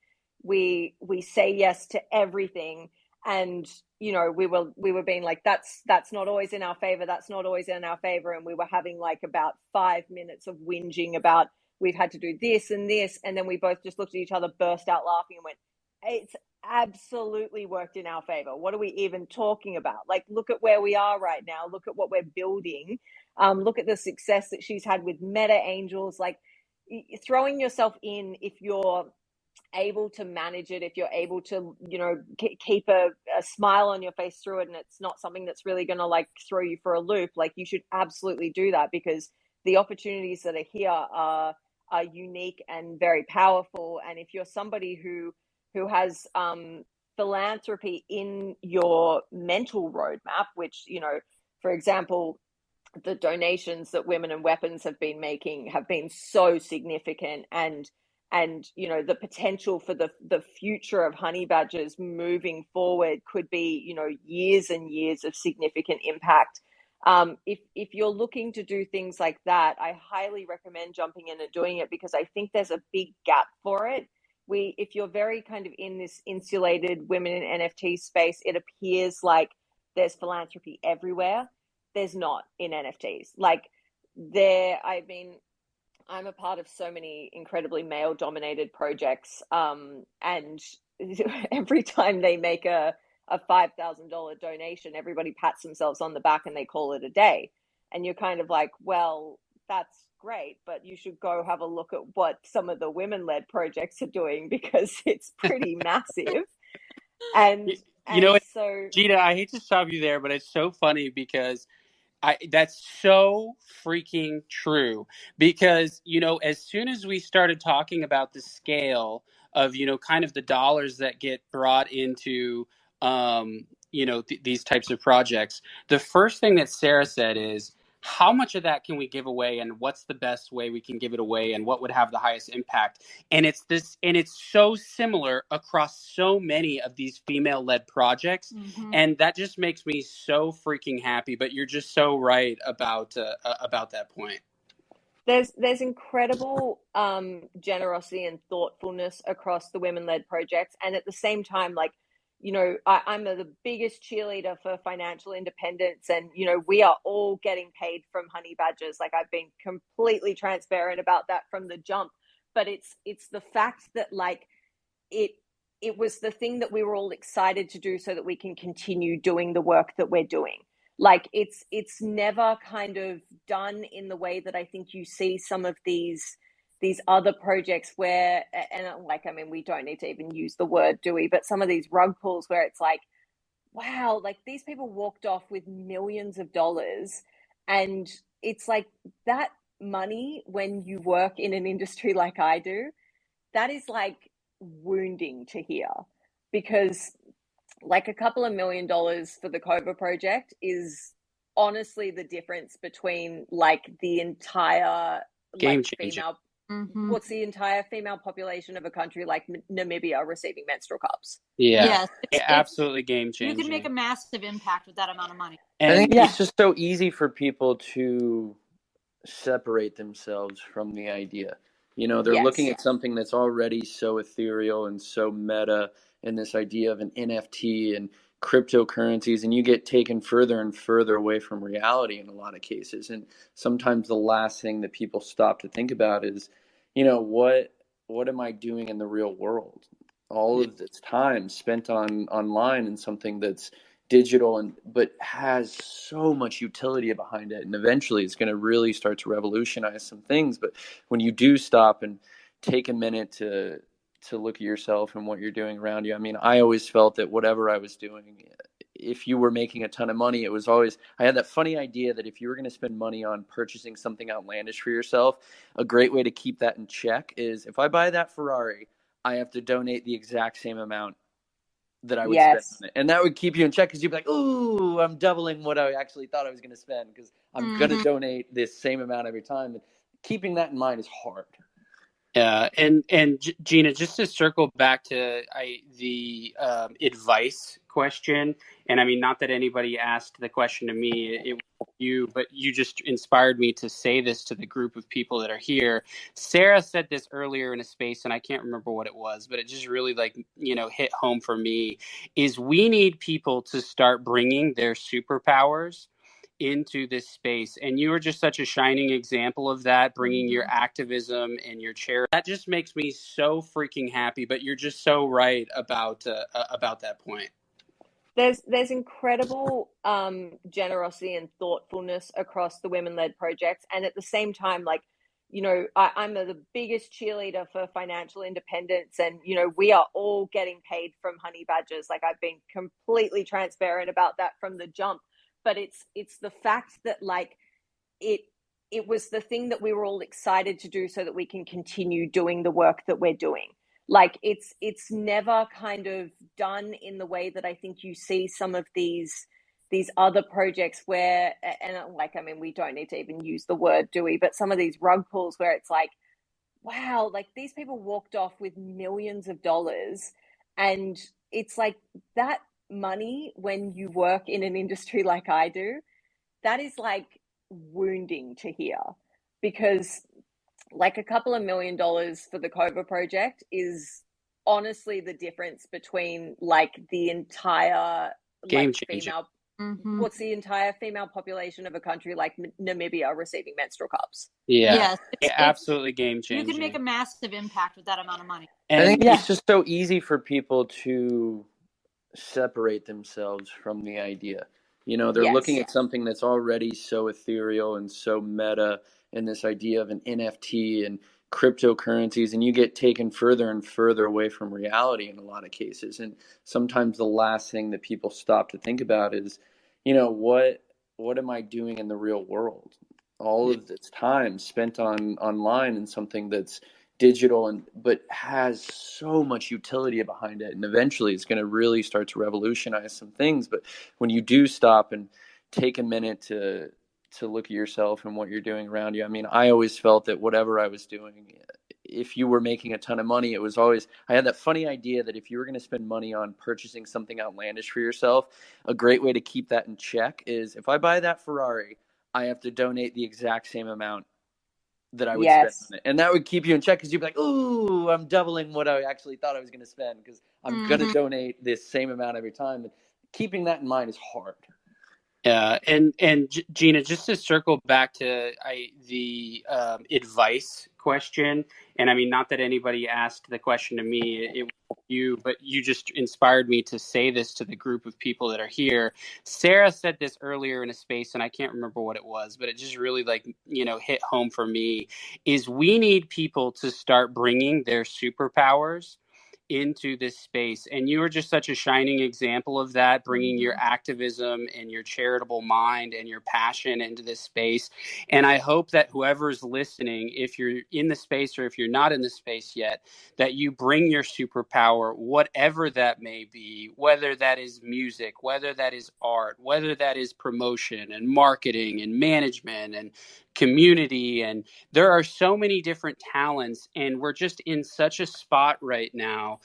[SPEAKER 3] we say yes to everything. And, we were being like, that's not always in our favor. That's not always in our favor. And we were having like about 5 minutes of whinging about, we've had to do this and this. And then we both just looked at each other, burst out laughing, and went, it's absolutely worked in our favor. What are we even talking about? Like, look at where we are right now. Look at what we're building. Look at the success that she's had with Meta Angels. Like, throwing yourself in, if you're able to manage it, if you're able to, you know, keep a smile on your face through it, and it's not something that's really going to like throw you for a loop, like you should absolutely do that, because the opportunities that are here are unique and very powerful. And if you're somebody who has philanthropy in your mental roadmap, which, you know, for example, the donations that Women and Weapons have been making have been so significant, and you know, the potential for the future of honey badgers moving forward could be, you know, years and years of significant impact. If you're looking to do things like that, I highly recommend jumping in and doing it, because I think there's a big gap for it. If you're very kind of in this insulated women in NFT space, it appears like there's philanthropy everywhere. There's not in NFTs. Like I mean, I'm a part of so many incredibly male dominated projects. And every time they make a $5,000 donation, everybody pats themselves on the back and they call it a day. And you're kind of like, well, that's great, but you should go have a look at what some of the women-led projects are doing, because it's pretty massive. And
[SPEAKER 4] you know,
[SPEAKER 3] so
[SPEAKER 4] Geena, I hate to stop you there, but it's so funny because that's so freaking true, because, you know, as soon as we started talking about the scale of, you know, kind of the dollars that get brought into, you know, these types of projects, the first thing that Sara said is, how much of that can we give away, and what's the best way we can give it away, and what would have the highest impact? And it's so similar across so many of these female-led projects.
[SPEAKER 2] Mm-hmm.
[SPEAKER 4] And that just makes me so freaking happy. But you're just so right about that point.
[SPEAKER 3] There's incredible generosity and thoughtfulness across the women-led projects, and at the same time, like, you know, I'm the biggest cheerleader for financial independence, and you know, we are all getting paid from honey badgers. Like, I've been completely transparent about that from the jump. But it's the fact that, like, it was the thing that we were all excited to do so that we can continue doing the work that we're doing. Like, it's never kind of done in the way that I think you see some of these other projects where, and like, I mean, we don't need to even use the word, do we? But some of these rug pulls where it's like, wow, like these people walked off with millions of dollars. And it's like, that money, when you work in an industry like I do, that is like wounding to hear, because like a couple of $1 million for the Cova project is honestly the difference between like the entire
[SPEAKER 4] Game
[SPEAKER 3] like
[SPEAKER 4] changer.
[SPEAKER 3] female
[SPEAKER 2] Mm-hmm.
[SPEAKER 3] what's the entire female population of a country like Namibia receiving menstrual cups.
[SPEAKER 4] Yeah,
[SPEAKER 2] Yes,
[SPEAKER 4] absolutely game changing.
[SPEAKER 2] you can make a massive impact with that amount of money.
[SPEAKER 1] I think
[SPEAKER 4] And
[SPEAKER 1] it's just so easy for people to separate themselves from the idea. You know, they're looking
[SPEAKER 3] Yes.
[SPEAKER 1] at something that's already so ethereal and so meta, and this idea of an NFT and cryptocurrencies, and you get taken further and further away from reality in a lot of cases. And sometimes the last thing that people stop to think about is, you know, what am I doing in the real world? All of this time spent online and something that's digital and but has so much utility behind it, and eventually it's going to really start to revolutionize some things. But when you do stop and take a minute to look at yourself and what you're doing around you, I mean, I always felt that whatever I was doing, if you were making a ton of money, it was always, I had that funny idea that if you were going to spend money on purchasing something outlandish for yourself, a great way to keep that in check is, if I buy that Ferrari, I have to donate the exact same amount that I would spend on it. And that would keep you in check, because you'd be like, ooh, I'm doubling what I actually thought I was going to spend, because I'm going to donate this same amount every time. And keeping that in mind is hard.
[SPEAKER 4] And Geena, just to circle back to the advice question, and I mean, not that anybody asked the question to me, it was you, but you just inspired me to say this to the group of people that are here. Sara said this earlier in a space, and I can't remember what it was, but it just really, like, you know, hit home for me, is we need people to start bringing their superpowers into this space. And you are just such a shining example of that, bringing your activism and your chair. That just makes me so freaking happy. But you're just so right about that point.
[SPEAKER 3] There's incredible generosity and thoughtfulness across the women-led projects, and at the same time, like, I'm the biggest cheerleader for financial independence, and we are all getting paid from honey badgers. Like, I've been completely transparent about that from the jump. But it's the fact that, like, it was the thing that we were all excited to do so that we can continue doing the work that we're doing. Like, it's never kind of done in the way that I think you see some of these other projects where, and like, I mean, we don't need to even use the word, do we? But some of these rug pulls where it's like, wow, like, these people walked off with millions of dollars. And it's like, that money, when you work in an industry like I do, that is like wounding to hear, because like a couple of $1 million for the Cova project is honestly the difference between like the entire
[SPEAKER 4] Game
[SPEAKER 3] like
[SPEAKER 4] changing.
[SPEAKER 3] female what's the entire female population of a country like Namibia receiving menstrual cups.
[SPEAKER 4] Yeah.
[SPEAKER 2] Yes,
[SPEAKER 4] Absolutely game changing.
[SPEAKER 2] you can make a massive impact with that amount of money.
[SPEAKER 1] I think
[SPEAKER 4] And
[SPEAKER 1] it's just so easy for people to separate themselves from the idea. They're looking
[SPEAKER 3] Yes.
[SPEAKER 1] at something that's already so ethereal and so meta, and this idea of an NFT and cryptocurrencies, and you get taken further and further away from reality in a lot of cases. And sometimes the last thing that people stop to think about is, what am I doing in the real world? All of this time spent online and something that's digital but has so much utility behind it, and eventually it's going to really start to revolutionize some things. But when you do stop and take a minute to look at yourself and what you're doing around you, I mean, I always felt that whatever I was doing, if you were making a ton of money, it was always, I had that funny idea that if you were going to spend money on purchasing something outlandish for yourself, a great way to keep that in check is, if I buy that Ferrari, I have to donate the exact same amount that I would spend on it. And that would keep you in check, because you'd be like, ooh, I'm doubling what I actually thought I was going to spend, because I'm going to donate this same amount every time. But keeping that in mind is hard.
[SPEAKER 4] Yeah, and Geena, just to circle back to the advice question, and I mean, not that anybody asked the question to me, it was you, but you just inspired me to say this to the group of people that are here. Sara said this earlier in a space, and I can't remember what it was, but it just really hit home for me, is we need people to start bringing their superpowers into this space. And you are just such a shining example of that, bringing your activism and your charitable mind and your passion into this space. And I hope that whoever's listening, if you're in the space or if you're not in the space yet, that you bring your superpower, whatever that may be, whether that is music, whether that is art, whether that is promotion and marketing and management and community. And there are so many different talents, and we're just in such a spot right now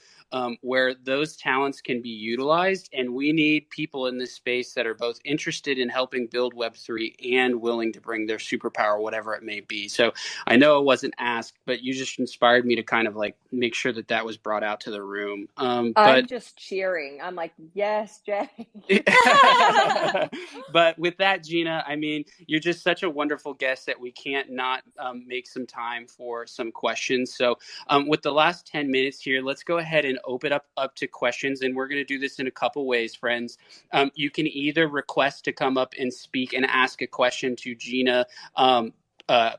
[SPEAKER 4] where those talents can be utilized. And we need people in this space that are both interested in helping build Web3 and willing to bring their superpower, whatever it may be. So I know it wasn't asked, but you just inspired me to kind of like make sure that that was brought out to the room.
[SPEAKER 3] I'm just cheering. I'm like, yes, Jake.
[SPEAKER 4] But with that, Geena, I mean, you're just such a wonderful guest that we can't not make some time for some questions. So with the last 10 minutes here, let's go ahead and open up to questions. And we're going to do this in a couple ways, friends. You can either request to come up and speak and ask a question to Geena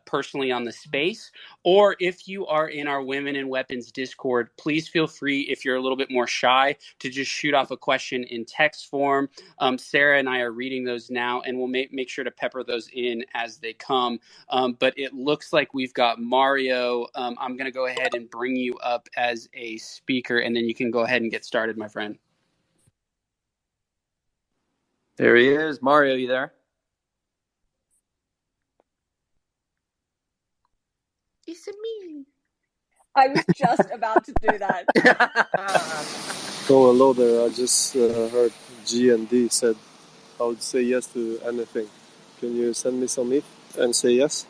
[SPEAKER 4] personally on the space, or if you are in our Women in Weapons Discord, please feel free, if you're a little bit more shy, to just shoot off a question in text form. Sara and I are reading those now, and we'll make sure to pepper those in as they come. But it looks like we've got Mario. I'm going to go ahead and bring you up as a speaker, and then you can go ahead and get started, my friend.
[SPEAKER 1] There he is. Mario, you there?
[SPEAKER 5] It's me.
[SPEAKER 3] I was just about to do that.
[SPEAKER 6] So hello there. I just heard G and D said I would say yes to anything. Can you send me some ETH and say yes?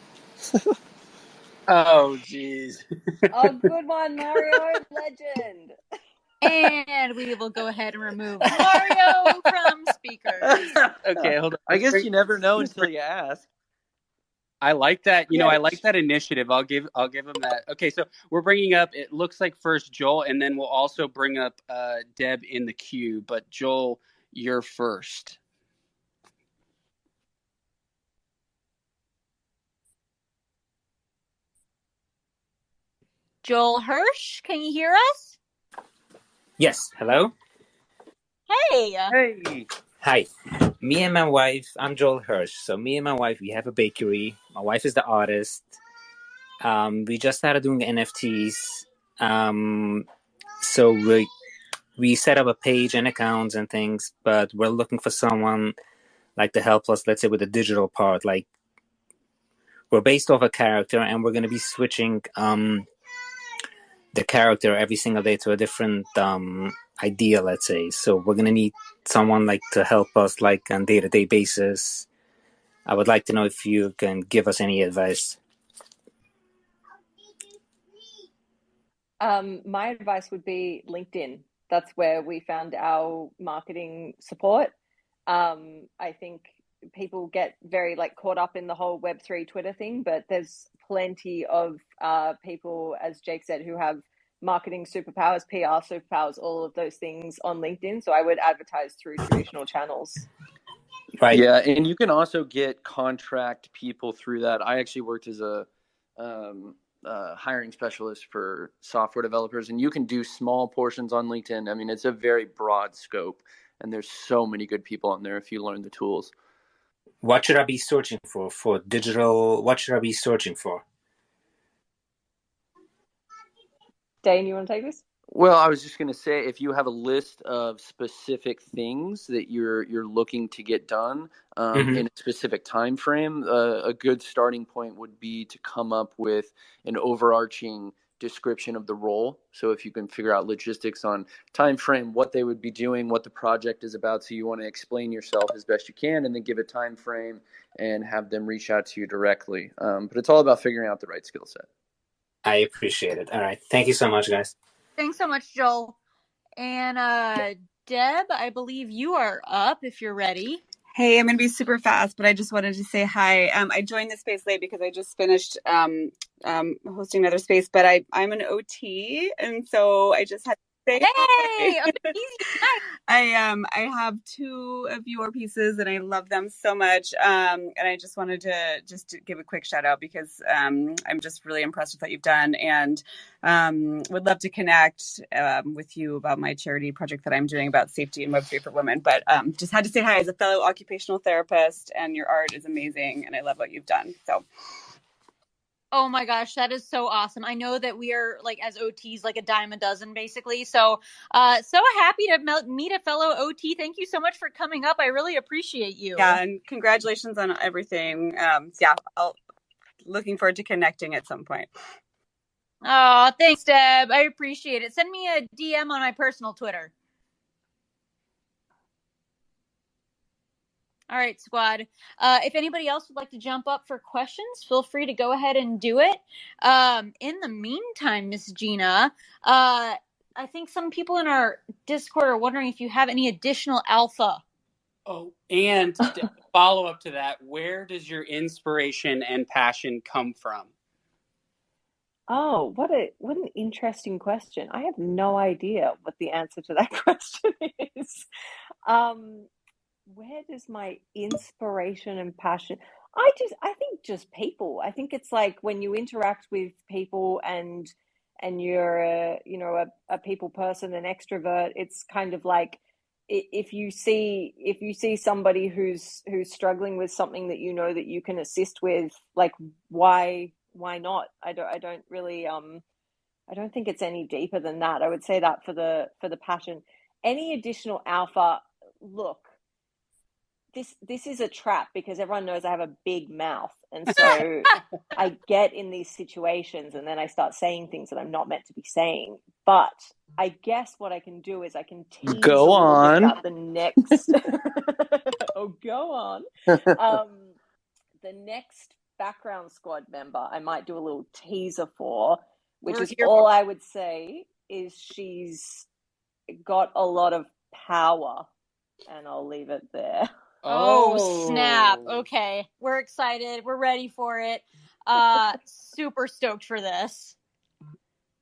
[SPEAKER 4] Oh, geez.
[SPEAKER 3] Oh, good one, Mario. Legend.
[SPEAKER 2] And we will go ahead and remove Mario from speakers.
[SPEAKER 4] Okay, hold on.
[SPEAKER 1] I guess you never know until you ask.
[SPEAKER 4] I like that. I like that initiative. I'll give them that. Okay, so we're bringing up, it looks like first Joel, and then we'll also bring up Deb in the queue. But Joel, you're first.
[SPEAKER 2] Joel Hirsch, can you hear us?
[SPEAKER 7] Yes, hello?
[SPEAKER 2] Hey.
[SPEAKER 1] Hey.
[SPEAKER 7] Hi. Me and my wife, I'm Joel Hirsch. So me and my wife, we have a bakery. My wife is the artist. We just started doing NFTs. So we set up a page and accounts and things, but we're looking for someone like to help us, let's say, with the digital part. Like, we're based off a character and we're going to be switching the character every single day to a different idea, let's say. So we're going to need someone like to help us like on day-to-day basis. I would like to know if you can give us any advice.
[SPEAKER 3] My advice would be LinkedIn. That's where we found our marketing support. I think people get very like caught up in the whole Web3 Twitter thing, but there's plenty of people, as Jake said, who have marketing superpowers, PR superpowers, all of those things on LinkedIn. So I would advertise through traditional channels.
[SPEAKER 7] Right.
[SPEAKER 1] Yeah, and you can also get contract people through that. I actually worked as a hiring specialist for software developers, and you can do small portions on LinkedIn. I mean, it's a very broad scope, and there's so many good people on there if you learn the tools.
[SPEAKER 7] What should I be searching for digital? What should I be searching for?
[SPEAKER 3] Dane, you want to take this?
[SPEAKER 1] Well, I was just going to say, if you have a list of specific things that you're looking to get done in a specific time frame, a good starting point would be to come up with an overarching description of the role. So if you can figure out logistics on time frame, what they would be doing, what the project is about, so you want to explain yourself as best you can, and then give a time frame and have them reach out to you directly. But it's all about figuring out the right skill set.
[SPEAKER 7] I appreciate it. All right. Thank you so much, guys.
[SPEAKER 2] Thanks so much, Joel. And Deb, I believe you are up if you're ready.
[SPEAKER 8] Hey, I'm going to be super fast, but I just wanted to say hi. I joined the space late because I just finished hosting another space, but I'm an OT, and so I just had to say
[SPEAKER 2] hey,
[SPEAKER 8] I have two of your pieces, and I love them so much. And I just wanted to give a quick shout out because I'm just really impressed with what you've done, and would love to connect with you about my charity project that I'm doing about safety and Web3 for women. But just had to say hi as a fellow occupational therapist, and your art is amazing, and I love what you've done. So.
[SPEAKER 2] Oh my gosh, that is so awesome. I know that we are like as OTs like a dime a dozen basically. So so happy to meet a fellow OT. Thank you so much for coming up. I really appreciate you.
[SPEAKER 8] Yeah, and congratulations on everything. Looking forward to connecting at some point.
[SPEAKER 2] Oh, thanks, Deb. I appreciate it. Send me a DM on my personal Twitter. All right, squad. If anybody else would like to jump up for questions, feel free to go ahead and do it. In the meantime, Miss Geena, I think some people in our Discord are wondering if you have any additional alpha.
[SPEAKER 4] Oh, and follow up to that, where does your inspiration and passion come from?
[SPEAKER 3] Oh, what an interesting question. I have no idea what the answer to that question is. Where does my inspiration and passion? I think just people. I think it's like when you interact with people and you're a people person, an extrovert, it's kind of like if you see somebody who's struggling with something that you know that you can assist with, like why not? I don't really I don't think it's any deeper than that. I would say that for the passion. Any additional alpha, look, this is a trap because everyone knows I have a big mouth, and so I get in these situations and then I start saying things that I'm not meant to be saying. But I guess what I can do is I can tease a little bit about the next go on. The next background squad member I might do a little teaser for, which is all I would say is she's got a lot of power, and I'll leave it there.
[SPEAKER 2] Oh, snap. Okay. We're excited. We're ready for it. Super stoked for this.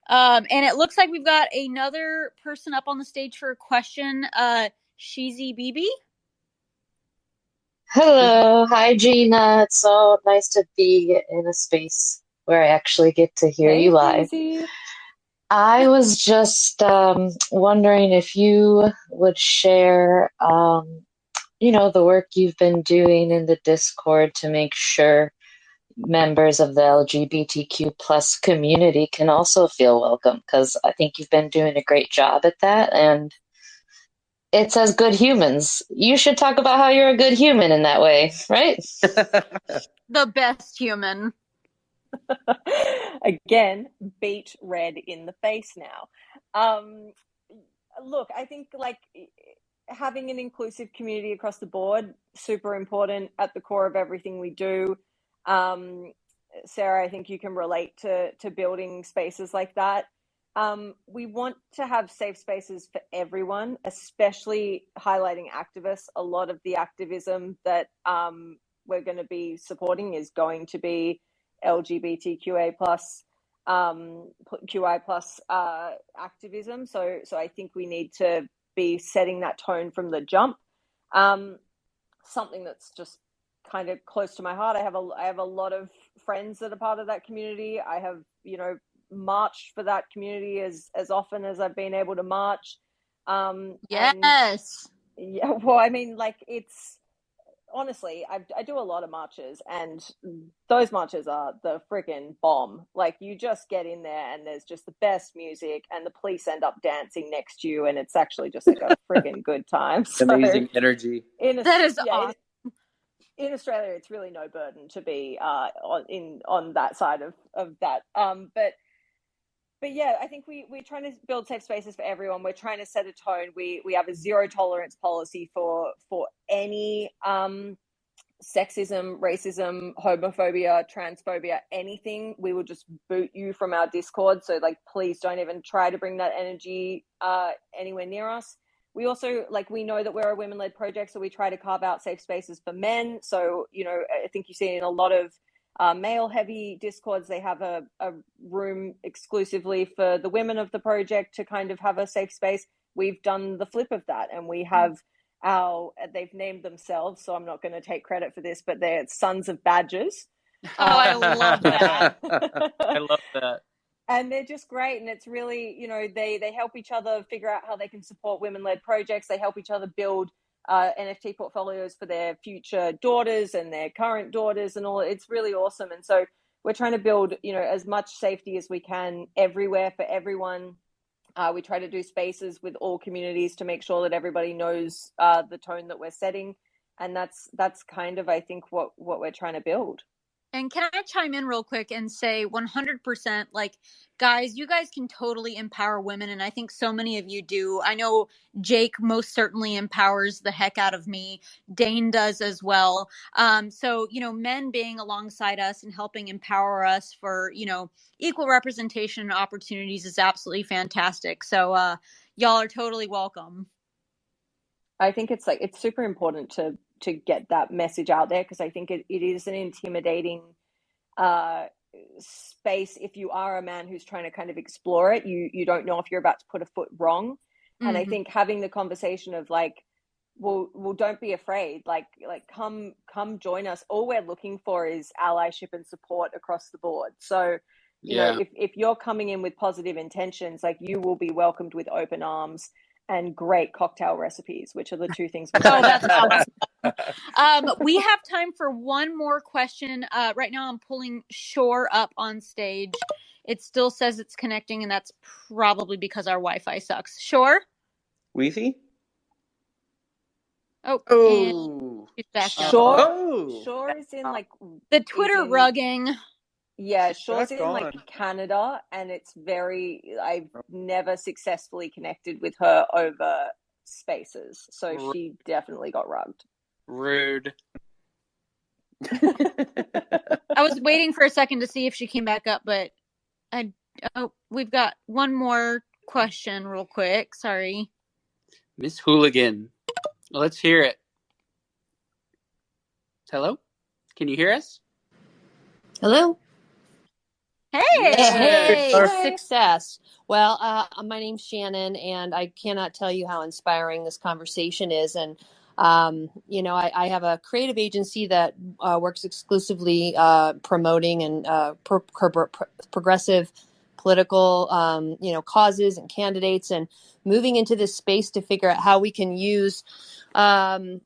[SPEAKER 2] And it looks like we've got another person up on the stage for a question. Sheezy BB.
[SPEAKER 9] Hello. Hi, Geena. It's so nice to be in a space where I actually get to hear you live.
[SPEAKER 3] Sheezy.
[SPEAKER 9] I was just wondering if you would share, the work you've been doing in the Discord to make sure members of the LGBTQ plus community can also feel welcome, because I think you've been doing a great job at that. And it says good humans. You should talk about how you're a good human in that way, right?
[SPEAKER 2] The best human.
[SPEAKER 3] Again, beat red in the face now. Look, I think like having an inclusive community across the board, super important at the core of everything we do. Sarah, I think you can relate to building spaces like that. We want to have safe spaces for everyone, especially highlighting activists. A lot of the activism that we're going to be supporting is going to be LGBTQA plus QI plus activism. So I think we need to be setting that tone from the jump. Something that's just kind of close to my heart. I have a lot of friends that are part of that community. I have, marched for that community as often as I've been able to march.
[SPEAKER 2] Yes.
[SPEAKER 3] Yeah, well, I mean, like, it's honestly, I do a lot of marches, and those marches are the freaking bomb. Like, you just get in there and there's just the best music, and the police end up dancing next to you, and it's actually just like a freaking good time. So,
[SPEAKER 1] Amazing energy.
[SPEAKER 2] That is awesome.
[SPEAKER 3] In Australia, it's really no burden to be on that side of that. But yeah, I think we're trying to build safe spaces for everyone. We're trying to set a tone. We have a zero tolerance policy for any sexism, racism, homophobia, transphobia, anything. We will just boot you from our Discord. So, like, please don't even try to bring that energy anywhere near us. We also, like, we know that we're a women-led project, so we try to carve out safe spaces for men. So, I think you see in a lot of male-heavy Discords, they have a room exclusively for the women of the project to kind of have a safe space. We've done the flip of that, and we have they've named themselves, so I'm not going to take credit for this, but they're Sons of Badgers.
[SPEAKER 2] Oh, I love that.
[SPEAKER 4] I love that.
[SPEAKER 3] And they're just great. And it's really, they help each other figure out how they can support women-led projects. They help each other build NFT portfolios for their future daughters and their current daughters and all. It's really awesome. And so we're trying to build, as much safety as we can everywhere for everyone. We try to do spaces with all communities to make sure that everybody knows the tone that we're setting. And that's kind of, I think, what we're trying to build.
[SPEAKER 2] And can I chime in real quick and say 100%, like, guys, you guys can totally empower women. And I think so many of you do. I know Jake most certainly empowers the heck out of me. Dane does as well. So, men being alongside us and helping empower us for, equal representation and opportunities is absolutely fantastic. So y'all are totally welcome.
[SPEAKER 3] I think it's super important to get that message out there, because I think it is an intimidating space if you are a man who's trying to kind of explore it. You don't know if you're about to put a foot wrong. Mm-hmm. And I think having the conversation of like, well, don't be afraid, like come join us. All we're looking for is allyship and support across the board. So if you're coming in with positive intentions, like, you will be welcomed with open arms and great cocktail recipes, which are the two things.
[SPEAKER 2] That's awesome. We have time for one more question. Right now I'm pulling Shore up on stage. It still says it's connecting, and that's probably because our Wi-Fi sucks. Shore?
[SPEAKER 1] Wi-Fi?
[SPEAKER 2] Oh. She's back
[SPEAKER 3] Shore is in like
[SPEAKER 2] the Twitter rugging.
[SPEAKER 3] Yeah, Shore's in like Canada, and I've never successfully connected with her over spaces, so she definitely got rugged.
[SPEAKER 4] Rude.
[SPEAKER 2] I was waiting for a second to see if she came back up, but we've got one more question real quick. Sorry.
[SPEAKER 4] Miss Hooligan. Let's hear it. Hello? Can you hear us?
[SPEAKER 10] Hello?
[SPEAKER 2] Hey!
[SPEAKER 10] Success. Well, my name's Shannon, and I cannot tell you how inspiring this conversation is. And, I have a creative agency that works exclusively promoting and progressive political, causes and candidates, and moving into this space to figure out how we can use and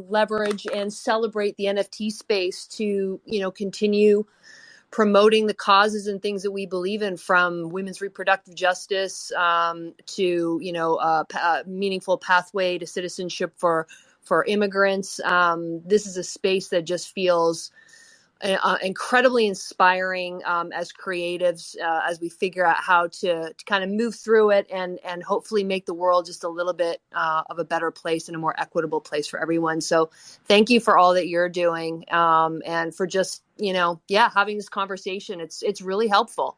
[SPEAKER 10] leverage and celebrate the NFT space to, continue promoting the causes and things that we believe in, from women's reproductive justice to, meaningful pathway to citizenship for immigrants. This is a space that just feels incredibly inspiring as creatives, as we figure out how to kind of move through it and hopefully make the world just a little bit of a better place and a more equitable place for everyone. So thank you for all that you're doing, and for just, having this conversation. It's really helpful.